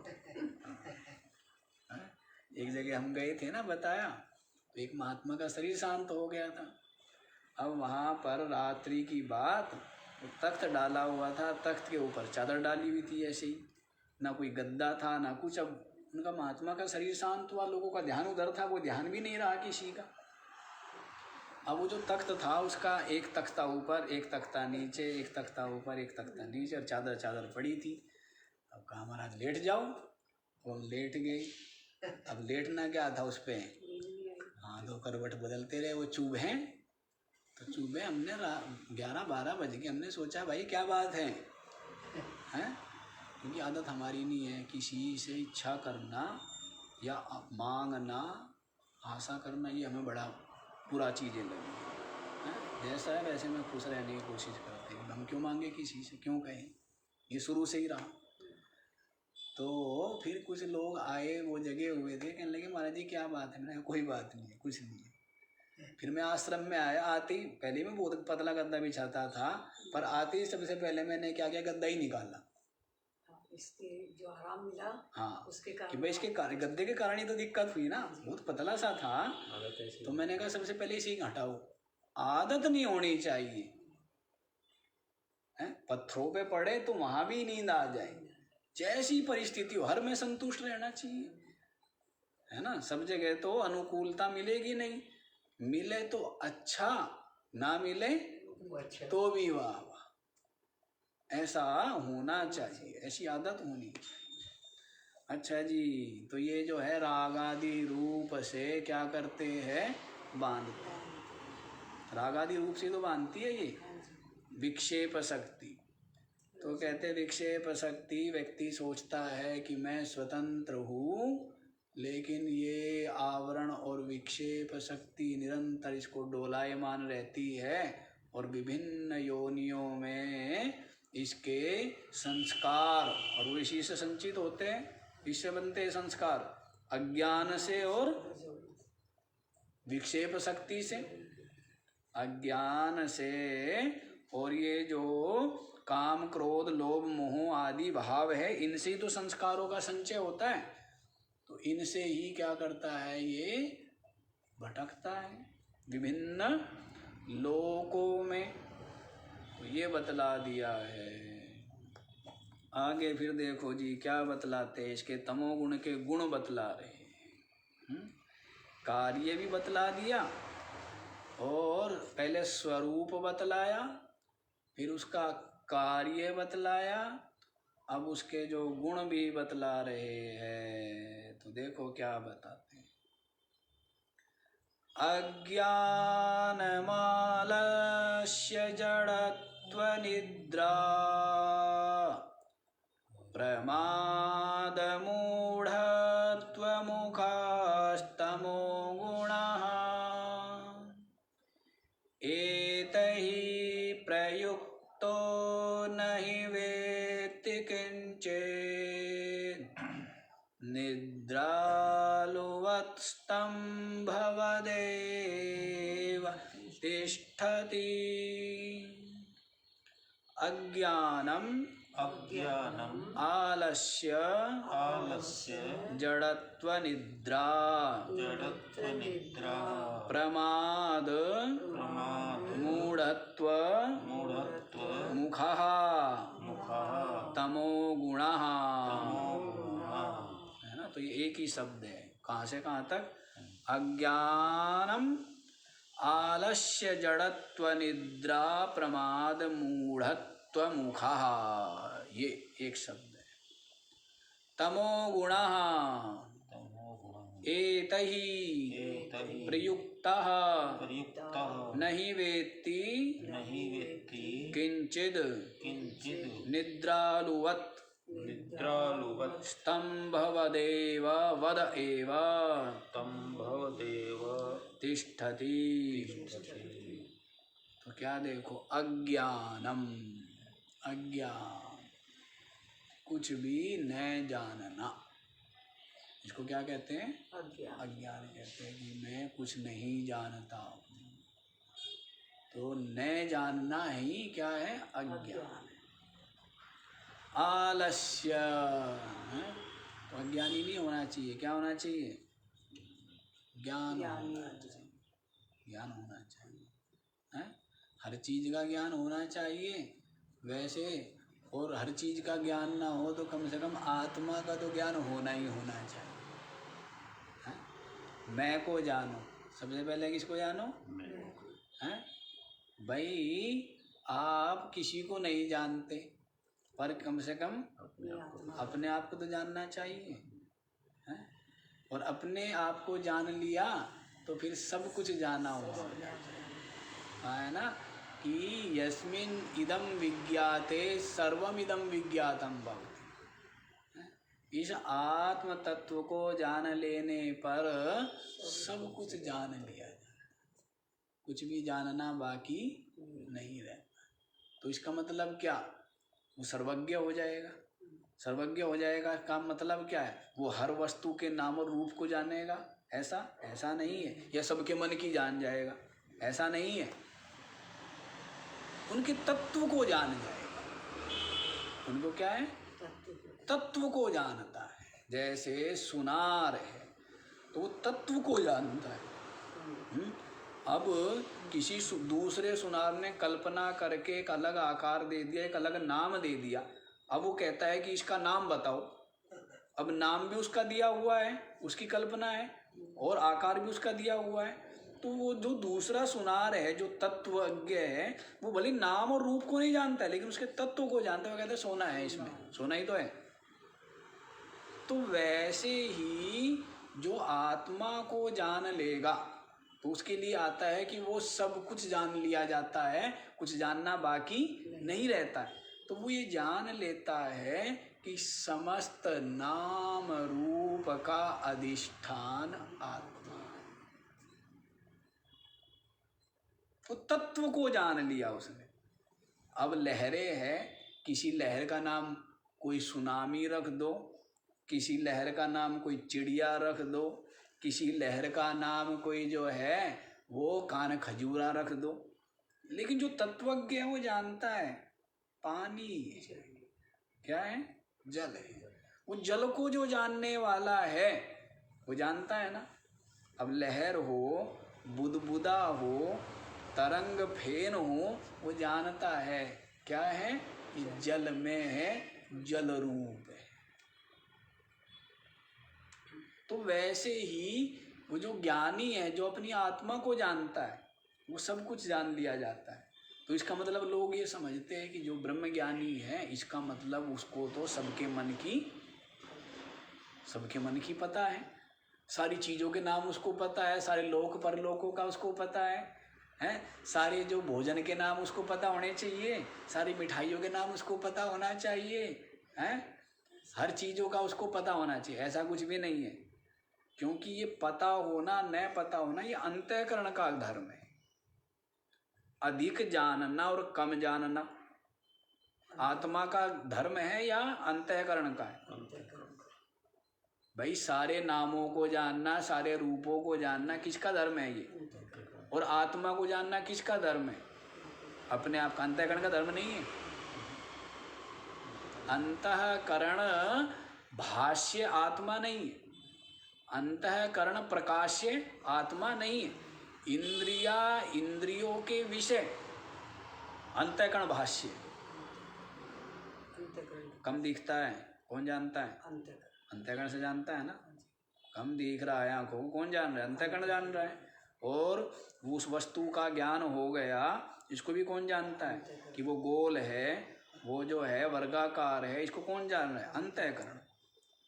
एक जगह हम गए थे ना, बताया, तो एक महात्मा का शरीर शांत हो गया था। अब वहाँ पर रात्रि की बात, तो तख्त डाला हुआ था, तख्त के ऊपर चादर डाली हुई थी ऐसे ही, ना कोई गद्दा था ना कुछ। अब उनका महात्मा का शरीर शांत हुआ, लोगों का ध्यान उधर था, वो ध्यान भी नहीं रहा किसी का। अब वो जो तख्त था उसका एक तख्ता ऊपर, एक तख्ता नीचे, एक तख्ता ऊपर, एक तख्ता नीचे, और चादर पड़ी थी। अब कहा महाराज लेट जाओ, तो हम लेट गए। अब लेटना क्या था उस पर? हाँ, 2 करवट बदलते रहे। वो चुभ हैं, तो सुबह हमने 11-12 बज के हमने सोचा भाई क्या बात है, हैं? क्योंकि आदत हमारी नहीं है किसी से इच्छा करना या मांगना, आशा करना, ये हमें बड़ा बुरा चीज़ें लगी हैं। जैसा है वैसे में खुश रहने की कोशिश करते हैं, हम क्यों मांगे किसी से, क्यों कहें, ये शुरू से ही रहा। तो फिर कुछ लोग आए, वो जगे हुए थे, कहने लगे महाराज जी क्या बात है। मैंने कहा कोई बात नहीं है, कुछ नहीं है। फिर मैं आश्रम में आया, आते ही पहले मैं बहुत पतला गद्दा बिछाता था, पर आते ही सबसे पहले मैंने क्या किया, गद्दा ही निकाला। इसके जो आराम मिला, हाँ, उसके कि कारण भाई इसके गद्दे के कारण ही तो दिक्कत हुई ना, बहुत पतला सा था। तो मैंने कहा सबसे पहले इसी हटाओ, आदत नहीं होनी चाहिए। पत्थरों पे पड़े तो वहां भी नींद आ जाए, जैसी परिस्थिति हो हर में संतुष्ट रहना चाहिए, है ना। सब जगह तो अनुकूलता मिलेगी नहीं, मिले तो अच्छा, ना मिले तो भी वाह वाह, ऐसा होना चाहिए, ऐसी आदत होनी चाहिए। अच्छा जी, तो ये जो है राग आदि रूप से क्या करते हैं, बांधते हैं। राग आदि रूप से तो बांधती है ये विक्षेप शक्ति। तो कहते विक्षेप शक्ति, व्यक्ति सोचता है कि मैं स्वतंत्र हूँ, लेकिन ये आवरण और विक्षेप शक्ति निरंतर इसको डोलायमान रहती है, और विभिन्न योनियों में इसके संस्कार, और वो इसी से संचित होते हैं, इससे बनते हैं संस्कार, अज्ञान से और विक्षेप शक्ति से, अज्ञान से। और ये जो काम क्रोध लोभ मोह आदि भाव है, इनसे ही तो संस्कारों का संचय होता है। तो इनसे ही क्या करता है, ये भटकता है विभिन्न लोकों में। तो ये बतला दिया है। आगे फिर देखो जी क्या बतलाते हैं, इसके तमोगुण के गुण बतला रहे हैं। कार्य भी बतला दिया, और पहले स्वरूप बतलाया, फिर उसका कार्य बतलाया, अब उसके जो गुण भी बतला रहे हैं। तो देखो क्या बताते हैं। अज्ञानमालस्य जड़त्व निद्रा प्रमाद मूढ़त्व मुखास्तमो गुणः एतहि प्रयुक्तो नहि वेत्ति किंचित् निद्रालुवत्स्तंभवदेव तिष्ठति। अज्ञानम आलस्य जड़त्व निद्रा प्रमाद मूढ़त्व मुखः तमो गुणः, है ना। तो ये एक ही शब्द है, कहाँ से कहाँ तक, अज्ञानम आलस्य जड़त्व निद्रा प्रमाद मूढ़त्व मुखः, ये एक शब्द है। तमो गुणः एतहि प्रयुक्तः नहि वेत्ति किंचिद् निद्रालुवत् स्तंभवदेव वद एव तिष्ठति। तो क्या देखो, अज्ञानम, अज्ञान, कुछ भी न जानना, इसको क्या कहते हैं, अज्ञान कहते हैं कि मैं कुछ नहीं जानता हूँ। तो न जानना ही क्या है, अज्ञान। आलस्य, तो अज्ञानी नहीं होना चाहिए, क्या होना चाहिए, ज्ञान होना चाहिए, ज्ञान होना चाहिए, है? हर चीज का ज्ञान होना चाहिए वैसे, और हर चीज का ज्ञान ना हो तो कम से कम आत्मा का तो ज्ञान होना ही होना चाहिए, है? मैं को जानो, सबसे पहले किसको जानो, हैं? भाई आप किसी को नहीं जानते, पर कम से कम अपने आप को तो जानना चाहिए, है? और अपने आप को जान लिया तो फिर सब कुछ जाना हुआ। कहा है ना कि यस्मिन इदम विज्ञाते सर्वम इदम विज्ञातम भवति। इस आत्म तत्व को जान लेने पर सब कुछ जान लिया जाता, कुछ भी जानना बाकी नहीं रहता। तो इसका मतलब क्या, वो सर्वज्ञ हो जाएगा। सर्वज्ञ हो जाएगा का मतलब क्या है, वो हर वस्तु के नाम और रूप को जानेगा, ऐसा नहीं है। या सबके मन की जान जाएगा, ऐसा नहीं है। उनके तत्व को जान जाएगा। उनको क्या है, तत्व को जानता है। जैसे सुनार है तो वो तत्व को जानता है। अब किसी दूसरे सुनार ने कल्पना करके एक अलग आकार दे दिया, एक अलग नाम दे दिया। अब वो कहता है कि इसका नाम बताओ। अब नाम भी उसका दिया हुआ है, उसकी कल्पना है, और आकार भी उसका दिया हुआ है। तो वो जो दूसरा सुनार है, जो तत्वज्ञ है, वो भले नाम और रूप को नहीं जानता है, लेकिन उसके तत्व को जानता है। वो कहता है सोना है, इसमें सोना ही तो है। तो वैसे ही जो आत्मा को जान लेगा तो उसके लिए आता है कि वो सब कुछ जान लिया जाता है, कुछ जानना बाकी नहीं रहता है। तो वो ये जान लेता है कि समस्त नाम रूप का अधिष्ठान आत्मा। तो तत्व को जान लिया उसने। अब लहरें हैं, किसी लहर का नाम कोई सुनामी रख दो, किसी लहर का नाम कोई चिड़िया रख दो, किसी लहर का नाम कोई जो है वो कान खजूरा रख दो। लेकिन जो तत्वज्ञ है वो जानता है पानी है, क्या है, जल है। वो जल को जो जानने वाला है वो जानता है ना। अब लहर हो, बुदबुदा हो, तरंग फेन हो, वो जानता है क्या है, ये जल में है, जल रूप है। तो वैसे ही वो जो ज्ञानी है, जो अपनी आत्मा को जानता है, वो सब कुछ जान लिया जाता है। तो इसका मतलब लोग ये समझते हैं कि जो ब्रह्म ज्ञानी है, इसका मतलब उसको तो सबके मन की पता है, सारी चीज़ों के नाम उसको पता है, सारे लोक परलोकों का उसको पता है, सारे जो भोजन के नाम उसको पता होने चाहिए, सारी मिठाइयों के नाम उसको पता होना चाहिए, हर चीज़ों का उसको पता होना चाहिए। ऐसा कुछ भी नहीं है, क्योंकि ये पता होना न पता होना ये अंतःकरण का धर्म है। अधिक जानना और कम जानना आत्मा का धर्म है या अंतःकरण का है? भाई सारे नामों को जानना, सारे रूपों को जानना किसका धर्म है ये? और आत्मा को जानना किसका धर्म है? अपने आप का। अंतःकरण का धर्म नहीं है। अंतःकरण भाष्य आत्मा नहीं है, अंतःकरण प्रकाश्य आत्मा नहीं है। इंद्रियों के विषय अंतःकरण भाष्य। कम दिखता है, कौन जानता है? अंतःकरण से जानता है ना। कम दिख रहा है आंखों को, कौन जान रहा है? अंतःकरण जान रहा है। और उस वस्तु का ज्ञान हो गया, इसको भी कौन जानता है कि वो गोल है, वो जो है वर्गाकार है, इसको कौन जान रहा है? अंतःकरण।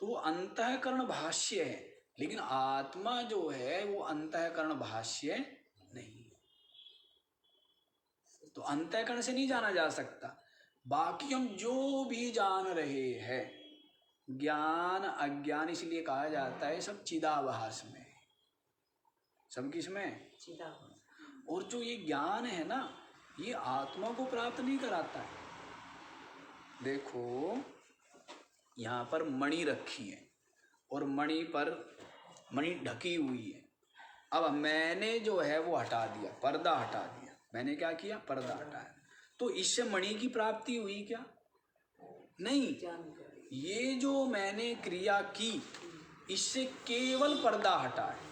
तो अंतःकरण भाष्य है, लेकिन आत्मा जो है वो अंतःकरण भाष्य नहीं। तो अंतःकरण से नहीं जाना जा सकता। बाकी हम जो भी जान रहे हैं, ज्ञान अज्ञान इसलिए कहा जाता है, सब चिदाभास में। सब किस में? चिदाभास। और जो ये ज्ञान है ना, ये आत्मा को प्राप्त नहीं कराता है। देखो यहाँ पर मणि रखी है और मणि पर मणि ढकी हुई है। अब मैंने जो है वो हटा दिया, पर्दा हटा दिया। मैंने क्या किया? पर्दा हटाया। तो इससे मणि की प्राप्ति हुई क्या? नहीं। ये जो मैंने क्रिया की, इससे केवल पर्दा हटा है,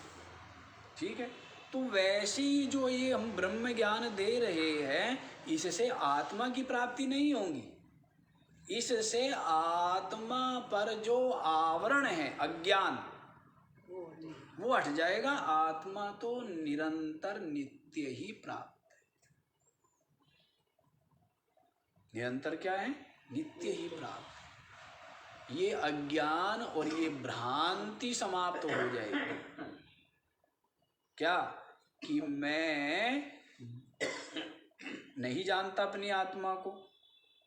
ठीक है। तो वैसे ही जो ये हम ब्रह्म ज्ञान दे रहे हैं, इससे आत्मा की प्राप्ति नहीं होगी। इससे आत्मा पर जो आवरण है अज्ञान, वो हट जाएगा। आत्मा तो निरंतर नित्य ही प्राप्त है। निरंतर क्या है? नित्य ही प्राप्त है। ये अज्ञान और ये भ्रांति समाप्त हो जाएगी। क्या? कि मैं नहीं जानता अपनी आत्मा को,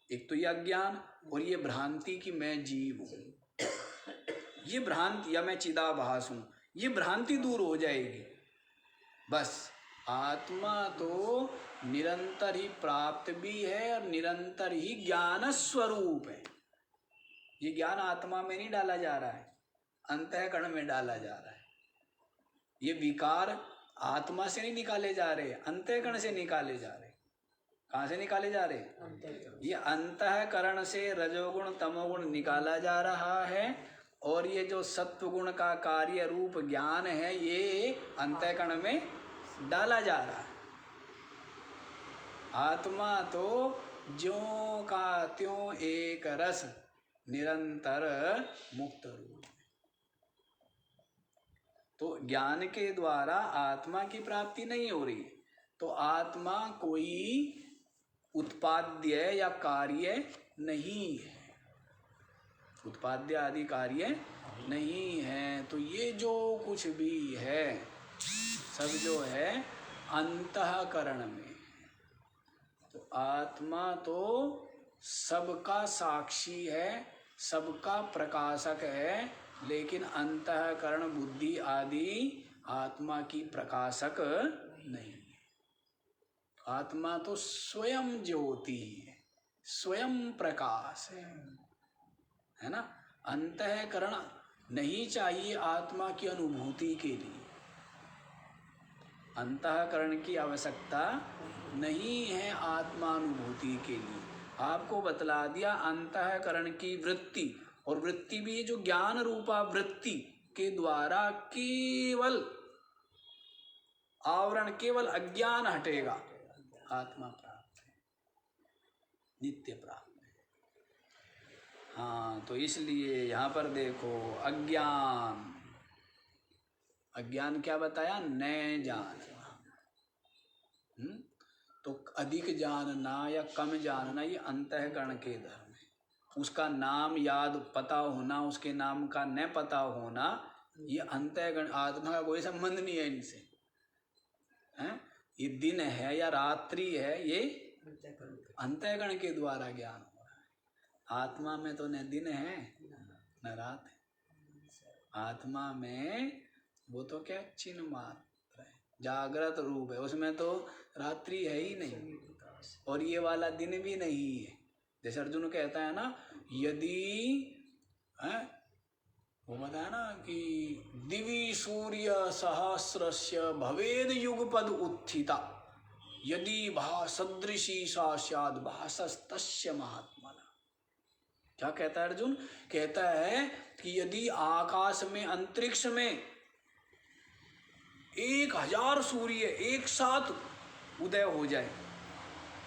एक तो ये अज्ञान और ये भ्रांति कि मैं जीव हूं, ये भ्रांति, या मैं चिदाभास हूं, ये भ्रांति दूर हो जाएगी। बस आत्मा तो निरंतर ही प्राप्त भी है और निरंतर ही ज्ञान स्वरूप है। ये ज्ञान आत्मा में नहीं डाला जा रहा है, अंतःकरण में डाला जा रहा है। ये विकार आत्मा से नहीं निकाले जा रहे, अंतःकरण से निकाले जा रहे। कहाँ से निकाले जा रहे? ये अंतःकरण से रजोगुण तमोगुण निकाला जा रहा है, और ये जो सत्वगुण का कार्य रूप ज्ञान है ये अंतःकरण में डाला जा रहा है। आत्मा तो ज्यों का त्यों एक रस निरंतर मुक्त रूप है। तो ज्ञान के द्वारा आत्मा की प्राप्ति नहीं हो रही, तो आत्मा कोई उत्पाद्य या कार्य नहीं है, उत्पाद्य आदि कार्य नहीं है। तो ये जो कुछ भी है सब जो है अंतःकरण में। तो आत्मा तो सबका साक्षी है, सबका प्रकाशक है, लेकिन अंतःकरण बुद्धि आदि आत्मा की प्रकाशक नहीं है। आत्मा तो स्वयं ज्योति है, स्वयं प्रकाश है ना। अंतःकरण नहीं चाहिए आत्मा की अनुभूति के लिए, अंतःकरण की आवश्यकता नहीं है आत्मानुभूति के लिए। आपको बतला दिया अंतःकरण की वृत्ति, और वृत्ति भी जो ज्ञान रूपा वृत्ति के द्वारा केवल आवरण, केवल अज्ञान हटेगा, आत्मा प्राप्त है, नित्य प्राप्त है। हाँ, तो इसलिए यहाँ पर देखो अज्ञान, अज्ञान क्या बताया? न जानना। तो अधिक जानना या कम जानना ये अंतःकरण के धर्म है। उसका नाम याद पता होना, उसके नाम का न पता होना, ये अंतःकरण, आत्मा का कोई संबंध नहीं है इनसे। हैं? ये दिन है या रात्रि है, ये अंतःकरण के द्वारा ज्ञान हो रहा है। आत्मा में तो न दिन है न रात है। आत्मा में वो तो क्या चिन्ह मात्र है, जागृत रूप है, उसमें तो रात्रि है ही नहीं, और ये वाला दिन भी नहीं है। जैसे अर्जुन कहता है ना, यदि वो बताया ना कि दिवि सूर्य सहस्रस्य भवेद युगपद उत्थिता यदि भासदृशी सा स्याद भासस्तस्य महात्मना। क्या कहता है अर्जुन? कहता है कि यदि आकाश में, अंतरिक्ष में 1000 सूर्य एक साथ उदय हो जाए,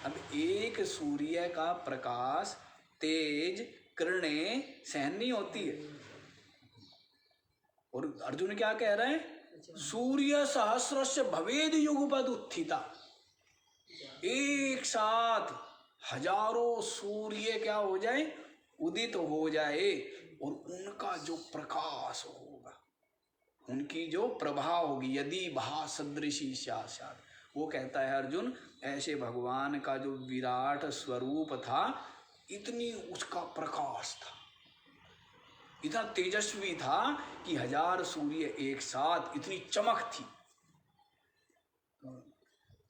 अब एक सूर्य का प्रकाश, तेज, किरणें सहन नहीं होती है, और अर्जुन क्या कह रहे हैं? सूर्य सहस्रस्य भवेद युगपद उत्थिता, एक साथ हजारों सूर्य क्या हो जाए? उदित हो जाए, और उनका जो प्रकाश होगा, उनकी जो प्रभा होगी, यदि भासदृशी स्यात्, वो कहता है अर्जुन, ऐसे भगवान का जो विराट स्वरूप था, इतनी उसका प्रकाश था, इतना तेजस्वी था कि 1000 सूर्य एक साथ, इतनी चमक थी।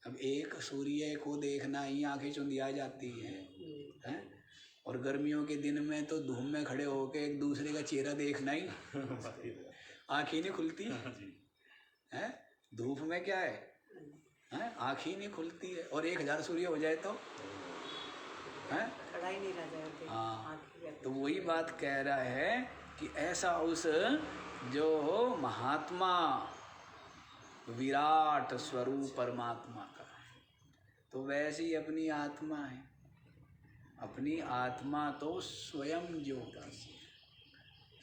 अब एक सूर्य को देखना ही आंखें चुंधिया जाती हैं? और गर्मियों के दिन में तो धूप में खड़े होकर एक दूसरे का चेहरा देखना ही आंखें नहीं खुलती है। धूप में क्या है? आँख ही नहीं खुलती है, और 1000 सूर्य हो जाए तो हैं? खड़ा ही नहीं रह जाते। हाँ, तो वही बात कह रहा है कि ऐसा उस जो महात्मा विराट स्वरूप परमात्मा का है, तो वैसी ही अपनी आत्मा है। अपनी आत्मा तो स्वयं ज्योति,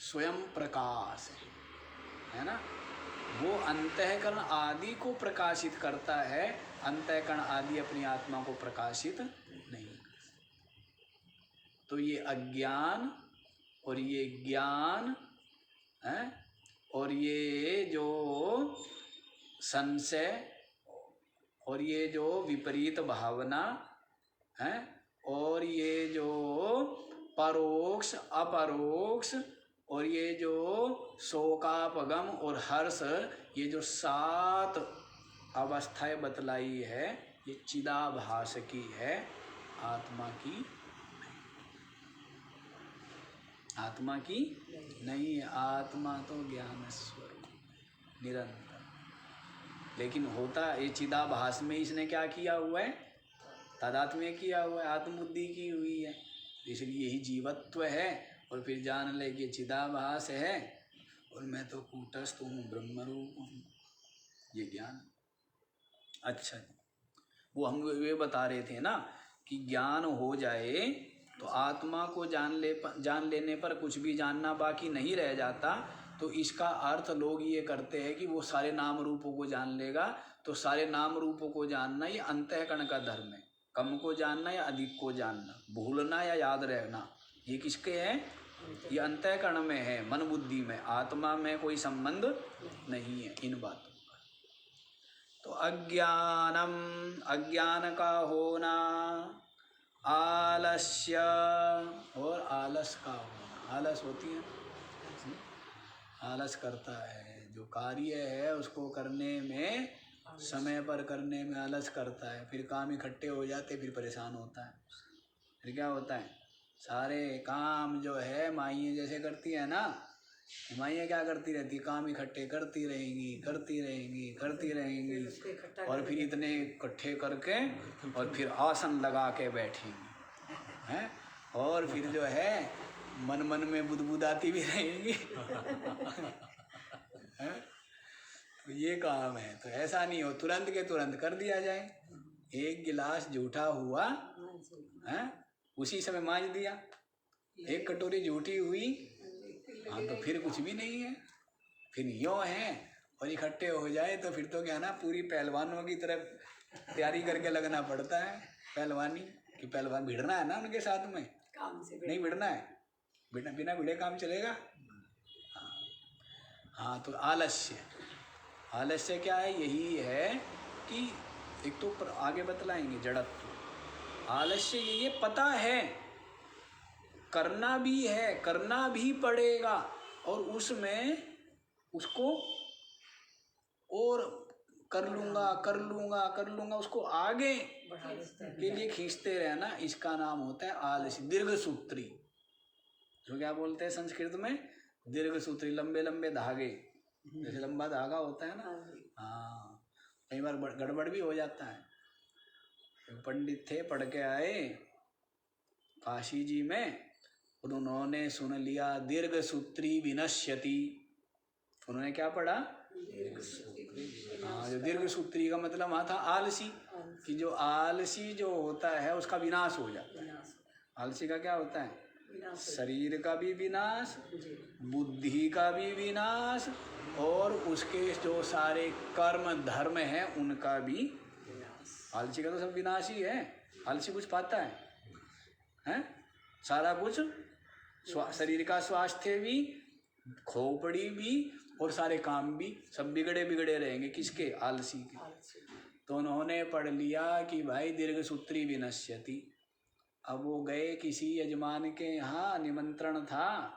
स्वयं प्रकाश है ना। वो अंतःकरण आदि को प्रकाशित करता है, अंतःकरण आदि अपनी आत्मा को प्रकाशित नहीं करता। तो ये अज्ञान और ये ज्ञान है, और ये जो संशय और ये जो विपरीत भावना हैं। और ये जो परोक्ष अपरोक्ष और ये जो शोकापगम और हर्ष, ये जो 7 अवस्थाएं बतलाई है, ये चिदाभास की है, आत्मा की आत्मा की नहीं है। आत्मा तो ज्ञान स्वरूप निरंतर, लेकिन होता ये चिदाभास में इसने क्या किया हुआ है, तादात्म्य किया हुआ है, आत्मबुद्धि की हुई है, इसलिए यही जीवत्व है। और फिर जान ले कि चिदाभास है और मैं तो कूटस्थ हूँ, ब्रह्मरूप हूँ, ये ज्ञान। अच्छा, वो हम ये बता रहे थे ना कि ज्ञान हो जाए तो आत्मा को जान लेने पर कुछ भी जानना बाकी नहीं रह जाता। तो इसका अर्थ लोग ये करते हैं कि वो सारे नाम रूपों को जान लेगा। तो सारे नाम रूपों को जानना ये अंतःकरण का धर्म है। कम को जानना या अधिक को जानना, भूलना या याद रहना, ये किसके है? ये अंतःकरण में है, मन बुद्धि में। आत्मा में कोई संबंध नहीं है इन बातों का। तो अज्ञानम, अज्ञान का होना, आलस्य और आलस का होना। आलस होती है, आलस करता है, जो कार्य है उसको करने में, समय पर करने में आलस करता है। फिर काम इकट्ठे हो जाते, फिर परेशान होता है। फिर क्या होता है, सारे काम जो है माइयाँ जैसे करती है ना, माइयाँ क्या करती रहती, काम इकट्ठे करती रहेंगी करती रहेंगी करती रहेंगी, और फिर इतने इकट्ठे करके और फिर आसन लगा के बैठेंगी हैं, और फिर जो है मन मन में बुदबुदाती भी रहेंगी हैं? तो ये काम है। तो ऐसा नहीं हो तुरंत के तुरंत कर दिया जाए। एक गिलास जूठा हुआ है, उसी समय मांज दिया। एक कटोरी जूठी हुई, हाँ तो फिर कुछ भी नहीं है, फिर यूँ है। और इकट्ठे हो जाए तो फिर तो क्या ना, पूरी पहलवानों की तरफ तैयारी करके लगना पड़ता है। पहलवानी कि पहलवान भिड़ना है ना उनके साथ में, काम से नहीं भिड़ना है, बिना भिड़े काम चलेगा। हाँ तो आलस्य, आलस्य क्या है? यही है कि एक तो आगे बतलाएंगे जड़त्व। आलस्य ये पता है, करना भी है, करना भी पड़ेगा, और उसमें उसको और कर लूँगा उसको आगे के लिए खींचते रहना, इसका नाम होता है आलस्य। दीर्घ सूत्री, जो क्या बोलते हैं संस्कृत में, दीर्घ सूत्री, लंबे लंबे धागे। जैसे लंबा धागा होता है ना, हाँ, कई बार गड़बड़ भी हो जाता है। पंडित थे, पढ़ के आए काशी जी में, उन्होंने सुन लिया दीर्घ सूत्री विनश्यति। उन्होंने क्या पढ़ा? हाँ, जो दीर्घ सूत्री का मतलब वहाँ था आलसी, कि जो आलसी जो होता है उसका विनाश हो जाता है। आलसी का क्या होता है? शरीर का भी विनाश, बुद्धि का भी विनाश, और उसके जो सारे कर्म धर्म हैं उनका भी विनाश। आलसी का तो सब विनाश ही है। आलसी कुछ पाता है? सारा कुछ, शरीर का स्वास्थ्य भी, खोपड़ी भी, और सारे काम भी सब बिगड़े बिगड़े रहेंगे। किसके? आलसी के। तो उन्होंने पढ़ लिया कि भाई दीर्घ सूत्री विनश्यति। अब वो गए किसी यजमान के यहाँ, निमंत्रण था,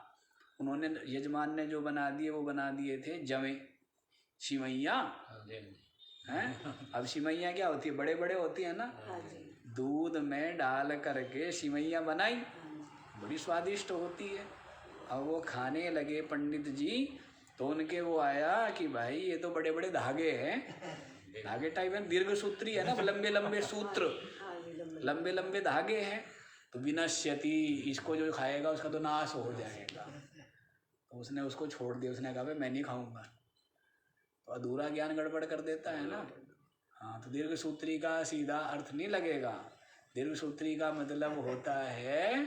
उन्होंने, यजमान ने जो बना दिए वो बना दिए थे जवे, सिमैया हैं। अब सिमैया क्या होती है? बड़े बड़े होती है ना, दूध में डाल करके सिमैया बनाई, बड़ी स्वादिष्ट होती है। अब वो खाने लगे पंडित जी, तो उनके वो आया कि भाई ये तो बड़े बड़े धागे हैं, धागे टाइप है, दीर्घ सूत्री है ना, लंबे लंबे सूत्र, लंबे लंबे धागे हैं। तो विनश्यति, इसको जो खाएगा उसका तो नाश हो जाएगा। तो उसने उसको छोड़ दिया, उसने कहा भाई मैं नहीं खाऊंगा। तो अधूरा ज्ञान गड़बड़ कर देता है ना। हाँ, तो दीर्घ सूत्री का सीधा अर्थ नहीं लगेगा। दीर्घ सूत्री का मतलब होता है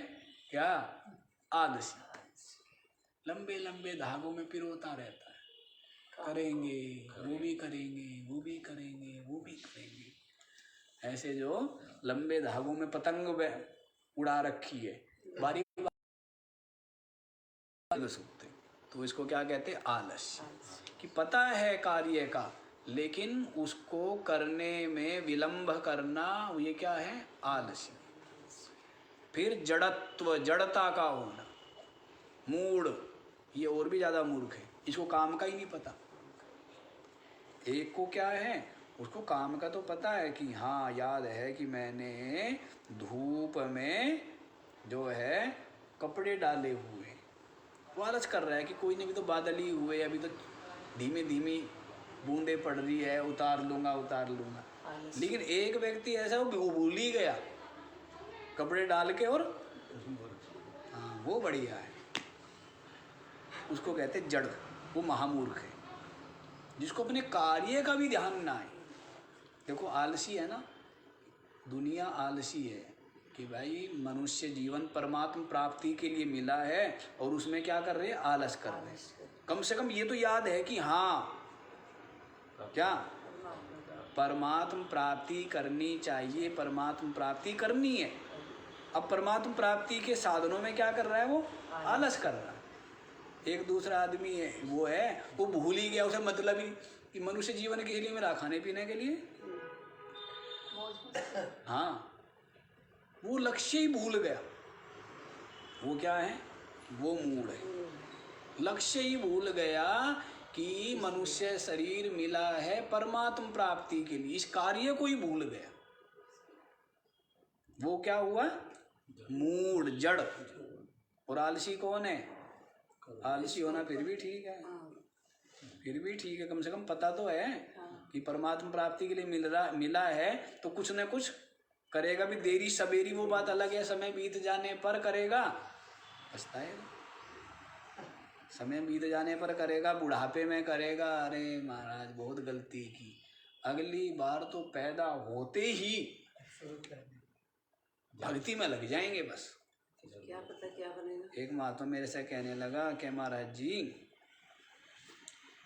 क्या? आलसी, लंबे लंबे धागों में पिरोता रहता है, करेंगे वो भी करेंगे, वो भी करेंगे, वो भी करेंगे। ऐसे जो लंबे धागों में पतंग उड़ा रखी है, बारीक सूत्र, तो इसको क्या कहते हैं? आलस्य। कि पता है कार्य का, लेकिन उसको करने में विलंब करना, ये क्या है? आलस्य। फिर जड़त्व, जड़ता का होना, मूढ़, ये और भी ज्यादा मूर्ख है, इसको काम का ही नहीं पता। एक को क्या है, उसको काम का तो पता है कि हाँ याद है कि मैंने धूप में जो है कपड़े डाले हुए, वो आलस कर रहा है कि कोई नहीं, भी तो बादल ही हुए, अभी तो धीमे धीमी बूंदे पड़ रही है, उतार लूंगा उतार लूंगा। आलस। लेकिन एक व्यक्ति ऐसा वो भूल ही गया कपड़े डाल के, और हाँ वो बढ़िया है, उसको कहते जड़, वो महामूर्ख है, जिसको अपने कार्य का भी ध्यान ना है। देखो आलसी है ना, दुनिया आलसी है कि भाई मनुष्य जीवन परमात्मा प्राप्ति के लिए मिला है और उसमें क्या कर रहे हैं, आलस कर रहे हैं। कम से कम ये तो याद है कि हाँ क्या परमात्मा प्राप्ति करनी चाहिए, परमात्मा प्राप्ति करनी है। अब परमात्मा प्राप्ति के साधनों में क्या कर रहा है, वो आलस कर रहा है। एक दूसरा आदमी है, वो भूल ही गया, उसे मतलब ही कि मनुष्य जीवन के लिए मेरा खाने पीने के लिए, हाँ वो लक्ष्य ही भूल गया। वो क्या है, वो मूढ़ है, लक्ष्य ही भूल गया कि मनुष्य शरीर मिला है परमात्मा प्राप्ति के लिए, इस कार्य को ही भूल गया। वो क्या हुआ, मूढ़, जड़। और आलसी कौन है, आलसी होना फिर भी ठीक है, फिर भी ठीक है, कम से कम पता तो है कि परमात्मा प्राप्ति के लिए मिला है तो कुछ न कुछ करेगा भी, देरी सवेरी वो बात अलग है, समय बीत जाने पर करेगा, पछताएगा। समय बीत जाने पर करेगा, बुढ़ापे में करेगा, अरे महाराज बहुत गलती की, अगली बार तो पैदा होते ही भक्ति में लग जाएंगे बस। क्या पता क्या बनेगा। एक महात्मा मेरे से कहने लगा कि महाराज जी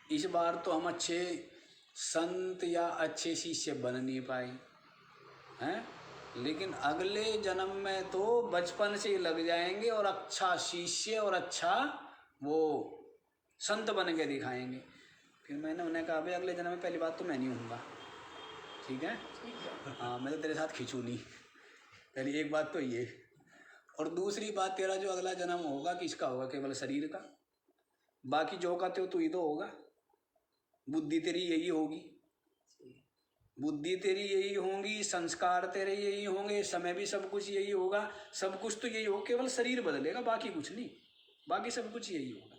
इस बार तो हम अच्छे संत या अच्छे शिष्य बन नहीं पाए हैं, लेकिन अगले जन्म में तो बचपन से ही लग जाएंगे और अच्छा शिष्य और अच्छा वो संत बन के दिखाएंगे। फिर मैंने उन्हें कहा भाई अगले जन्म में पहली बात तो मैं नहीं हूँगा, ठीक है, हाँ मैं तो तेरे साथ खींचू नहीं, पहली एक बात तो ये, और दूसरी बात तेरा जो अगला जन्म होगा किसका होगा, केवल शरीर का, बाकी जो का तो तू ही तो होगा, बुद्धि तेरी यही होगी, बुद्धि तेरी यही होगी, संस्कार तेरे यही होंगे, समय भी सब कुछ यही होगा, सब कुछ तो यही होगा, केवल शरीर बदलेगा, बाकी कुछ नहीं, बाकी सब कुछ यही होगा।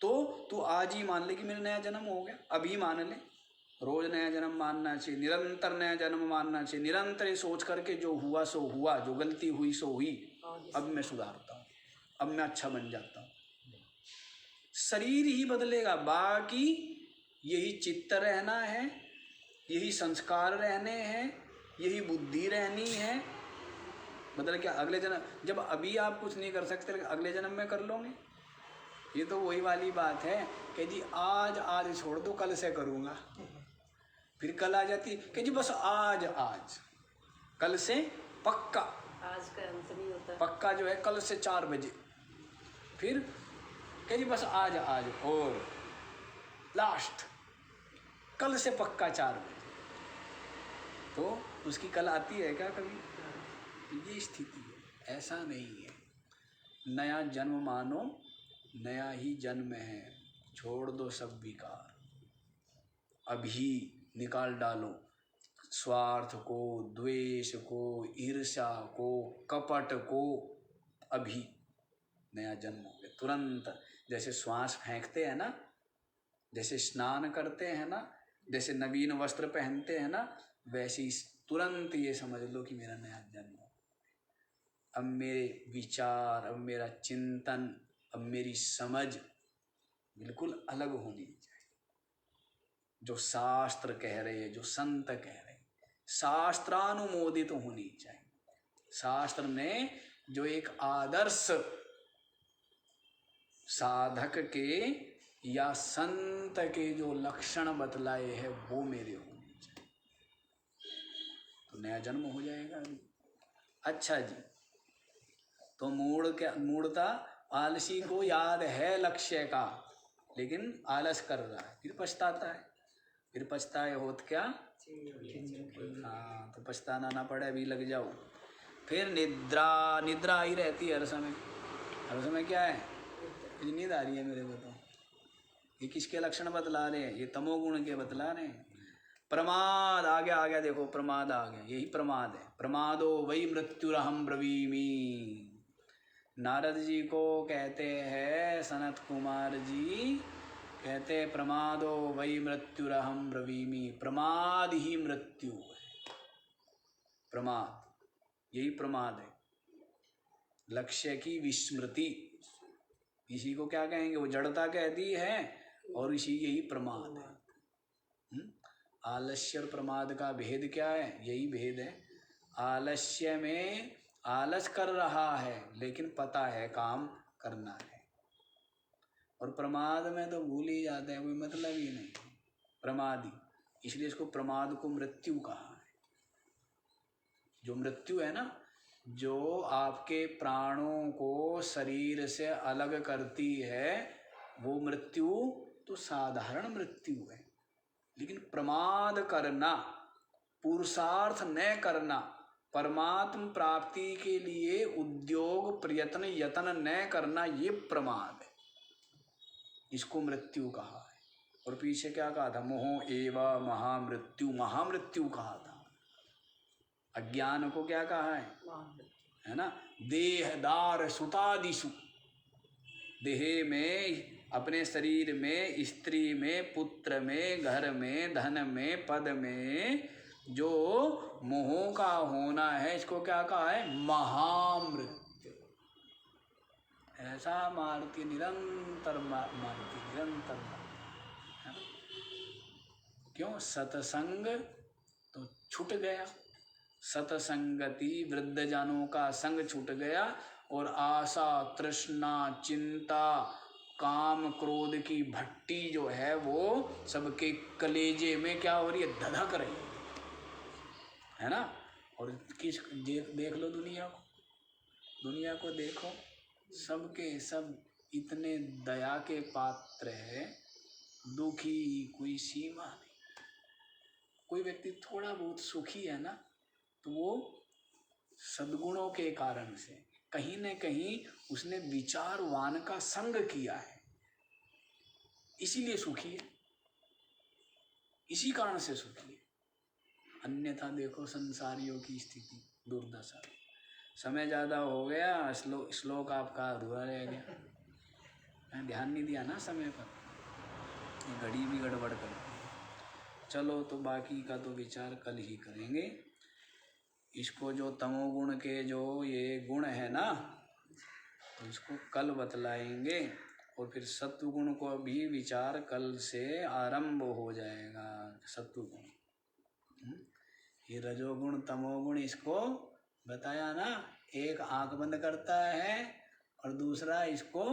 तो तू आज ही मान ले कि मेरा नया जन्म हो गया, अभी मान ले, रोज नया जन्म मानना चाहिए, निरंतर नया जन्म मानना चाहिए, निरंतर ये सोच करके जो हुआ सो हुआ, जो गलती हुई सो हुई, अब मैं सुधारता हूँ, अब मैं अच्छा बन जाता हूँ। शरीर ही बदलेगा, बाकी यही चित्त रहना है, यही संस्कार रहने हैं, यही बुद्धि रहनी है। मतलब क्या अगले जन्म, जब अभी आप कुछ नहीं कर सकते अगले जन्म में कर लोगे। ये तो वही वाली बात है कि जी आज छोड़ दो, कल से करूँगा, फिर कल आ जाती कि जी बस आज, कल से पक्का, आज का अंत नहीं होता, पक्का जो है कल से 4 बजे, फिर कि जी बस आज और लास्ट, कल से पक्का 4 बजे, तो उसकी कल आती है क्या कभी? ये स्थिति है, ऐसा नहीं है। नया जन्म मानो, नया ही जन्म है, छोड़ दो सब विकार, अभी निकाल डालो स्वार्थ को, द्वेष को, ईर्ष्या को, कपट को, अभी नया जन्म हो गया तुरंत। जैसे श्वास फेंकते हैं ना, जैसे स्नान करते हैं ना, जैसे नवीन वस्त्र पहनते हैं ना, वैसे ही तुरंत ये समझ लो कि मेरा नया जन्म हो, अब मेरे विचार, अब मेरा चिंतन, अब मेरी समझ बिल्कुल अलग होनी चाहिए। जो शास्त्र कह रहे हैं, जो संत कह रहे हैं, शास्त्रानुमोदित तो होनी चाहिए। शास्त्र ने जो एक आदर्श साधक के या संत के जो लक्षण बतलाए हैं वो मेरे होने चाहिए, तो नया जन्म हो जाएगा। अच्छा जी, तो मूढ़ता, आलसी को याद है लक्ष्य का, लेकिन आलस कर रहा है, फिर पछताता है, फिर पछताए होत क्या, हाँ तो पछताना ना पड़े, अभी लग जाओ। फिर निद्रा, निद्रा आई रहती है हर समय। हर समय क्या है? मुझे नींद आ रही है मेरे को। तो ये किसके लक्षण बतला रहे हैं? ये तमोगुण के बतला रहे हैं। प्रमाद आ गया देखो, प्रमाद आ गया, यही प्रमाद है। प्रमादो वही मृत्युरहम ब्रवीमि। नारद जी को कहते हैं, सनत कुमार जी कहते हैं, प्रमादो वही मृत्युरहम ब्रवीमि। प्रमाद ही मृत्यु है। प्रमाद यही प्रमाद है। लक्ष्य की विस्मृति, इसी को क्या कहेंगे? वो जड़ता कहती है, और इसी यही प्रमाद है। आलस्य और प्रमाद का भेद क्या है? यही भेद है। आलस्य में आलस कर रहा है लेकिन पता है काम करना है, और प्रमाद में तो भूल ही जाते हैं, कोई मतलब ही नहीं। प्रमादी, इसलिए इसको प्रमाद को मृत्यु कहा है। जो मृत्यु है ना, जो आपके प्राणों को शरीर से अलग करती है, वो मृत्यु तो साधारण मृत्यु है। लेकिन प्रमाद करना, पुरुषार्थ न करना, परमात्म प्राप्ति के लिए उद्योग प्रयत्न यत्न न करना, ये प्रमाद है। इसको मृत्यु कहा है। और पीछे क्या कहा था? मोह एवा महामृत्यु, महामृत्यु कहा था। अज्ञान को क्या कहा है ना? देहदार सुतादिशु, देह में, अपने शरीर में, स्त्री में, पुत्र में, घर में, धन में, पद में जो मोह का होना है, इसको क्या कहा है? महामृत्यु। ऐसा मारती, निरंतर मारती, निरंतर मारती, है ना? क्यों? सत्संग तो छूट गया, सत्संगति वृद्धजनों का संग छूट गया, और आशा, तृष्णा, चिंता, काम, क्रोध की भट्टी जो है वो सबके कलेजे में क्या हो रही है? धधक रही है ना? और किस देख लो दुनिया को, दुनिया को देखो, सबके सब इतने दया के पात्र है, दुखी कोई सीमा नहीं। कोई व्यक्ति थोड़ा बहुत सुखी है ना, तो वो सद्गुणों के कारण से, कहीं न कहीं उसने विचारवान का संग किया है, इसीलिए सुखी है, इसी कारण से सुखी है। अन्यथा देखो संसारियों की स्थिति, दुर्दशा। समय ज़्यादा हो गया, श्लोक आपका अधूरा रह गया। मैंने ध्यान नहीं दिया ना समय पर, घड़ी भी गड़बड़ कर। चलो, तो बाकी का तो विचार कल ही करेंगे। इसको जो तमोगुण के जो ये गुण है ना, तो इसको कल बतलाएंगे, और फिर सत्वगुण को भी विचार कल से आरंभ हो जाएगा। सत्वगुण, ये रजोगुण तमोगुण इसको बताया ना, एक आंख बंद करता है और दूसरा इसको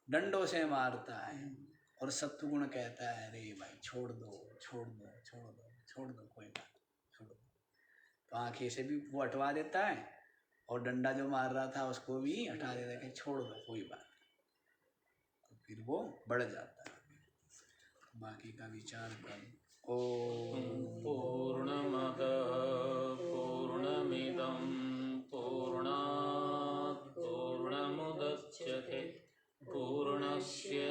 डंडों से मारता है, और सत्वगुण कहता है अरे भाई छोड़ दो छोड़ दो छोड़ दो छोड़ दो, कोई बात छोड़ दो। तो आंखें से भी वो हटवा देता है, और डंडा जो मार रहा था उसको भी हटा देता है कि छोड़ दो कोई बात, तो फिर वो बढ़ जाता है। बाकी का विचार कर। पूर्णमद पूर्णमिदं पूर्णात् पूर्णमुदच्यते पूर्णस्य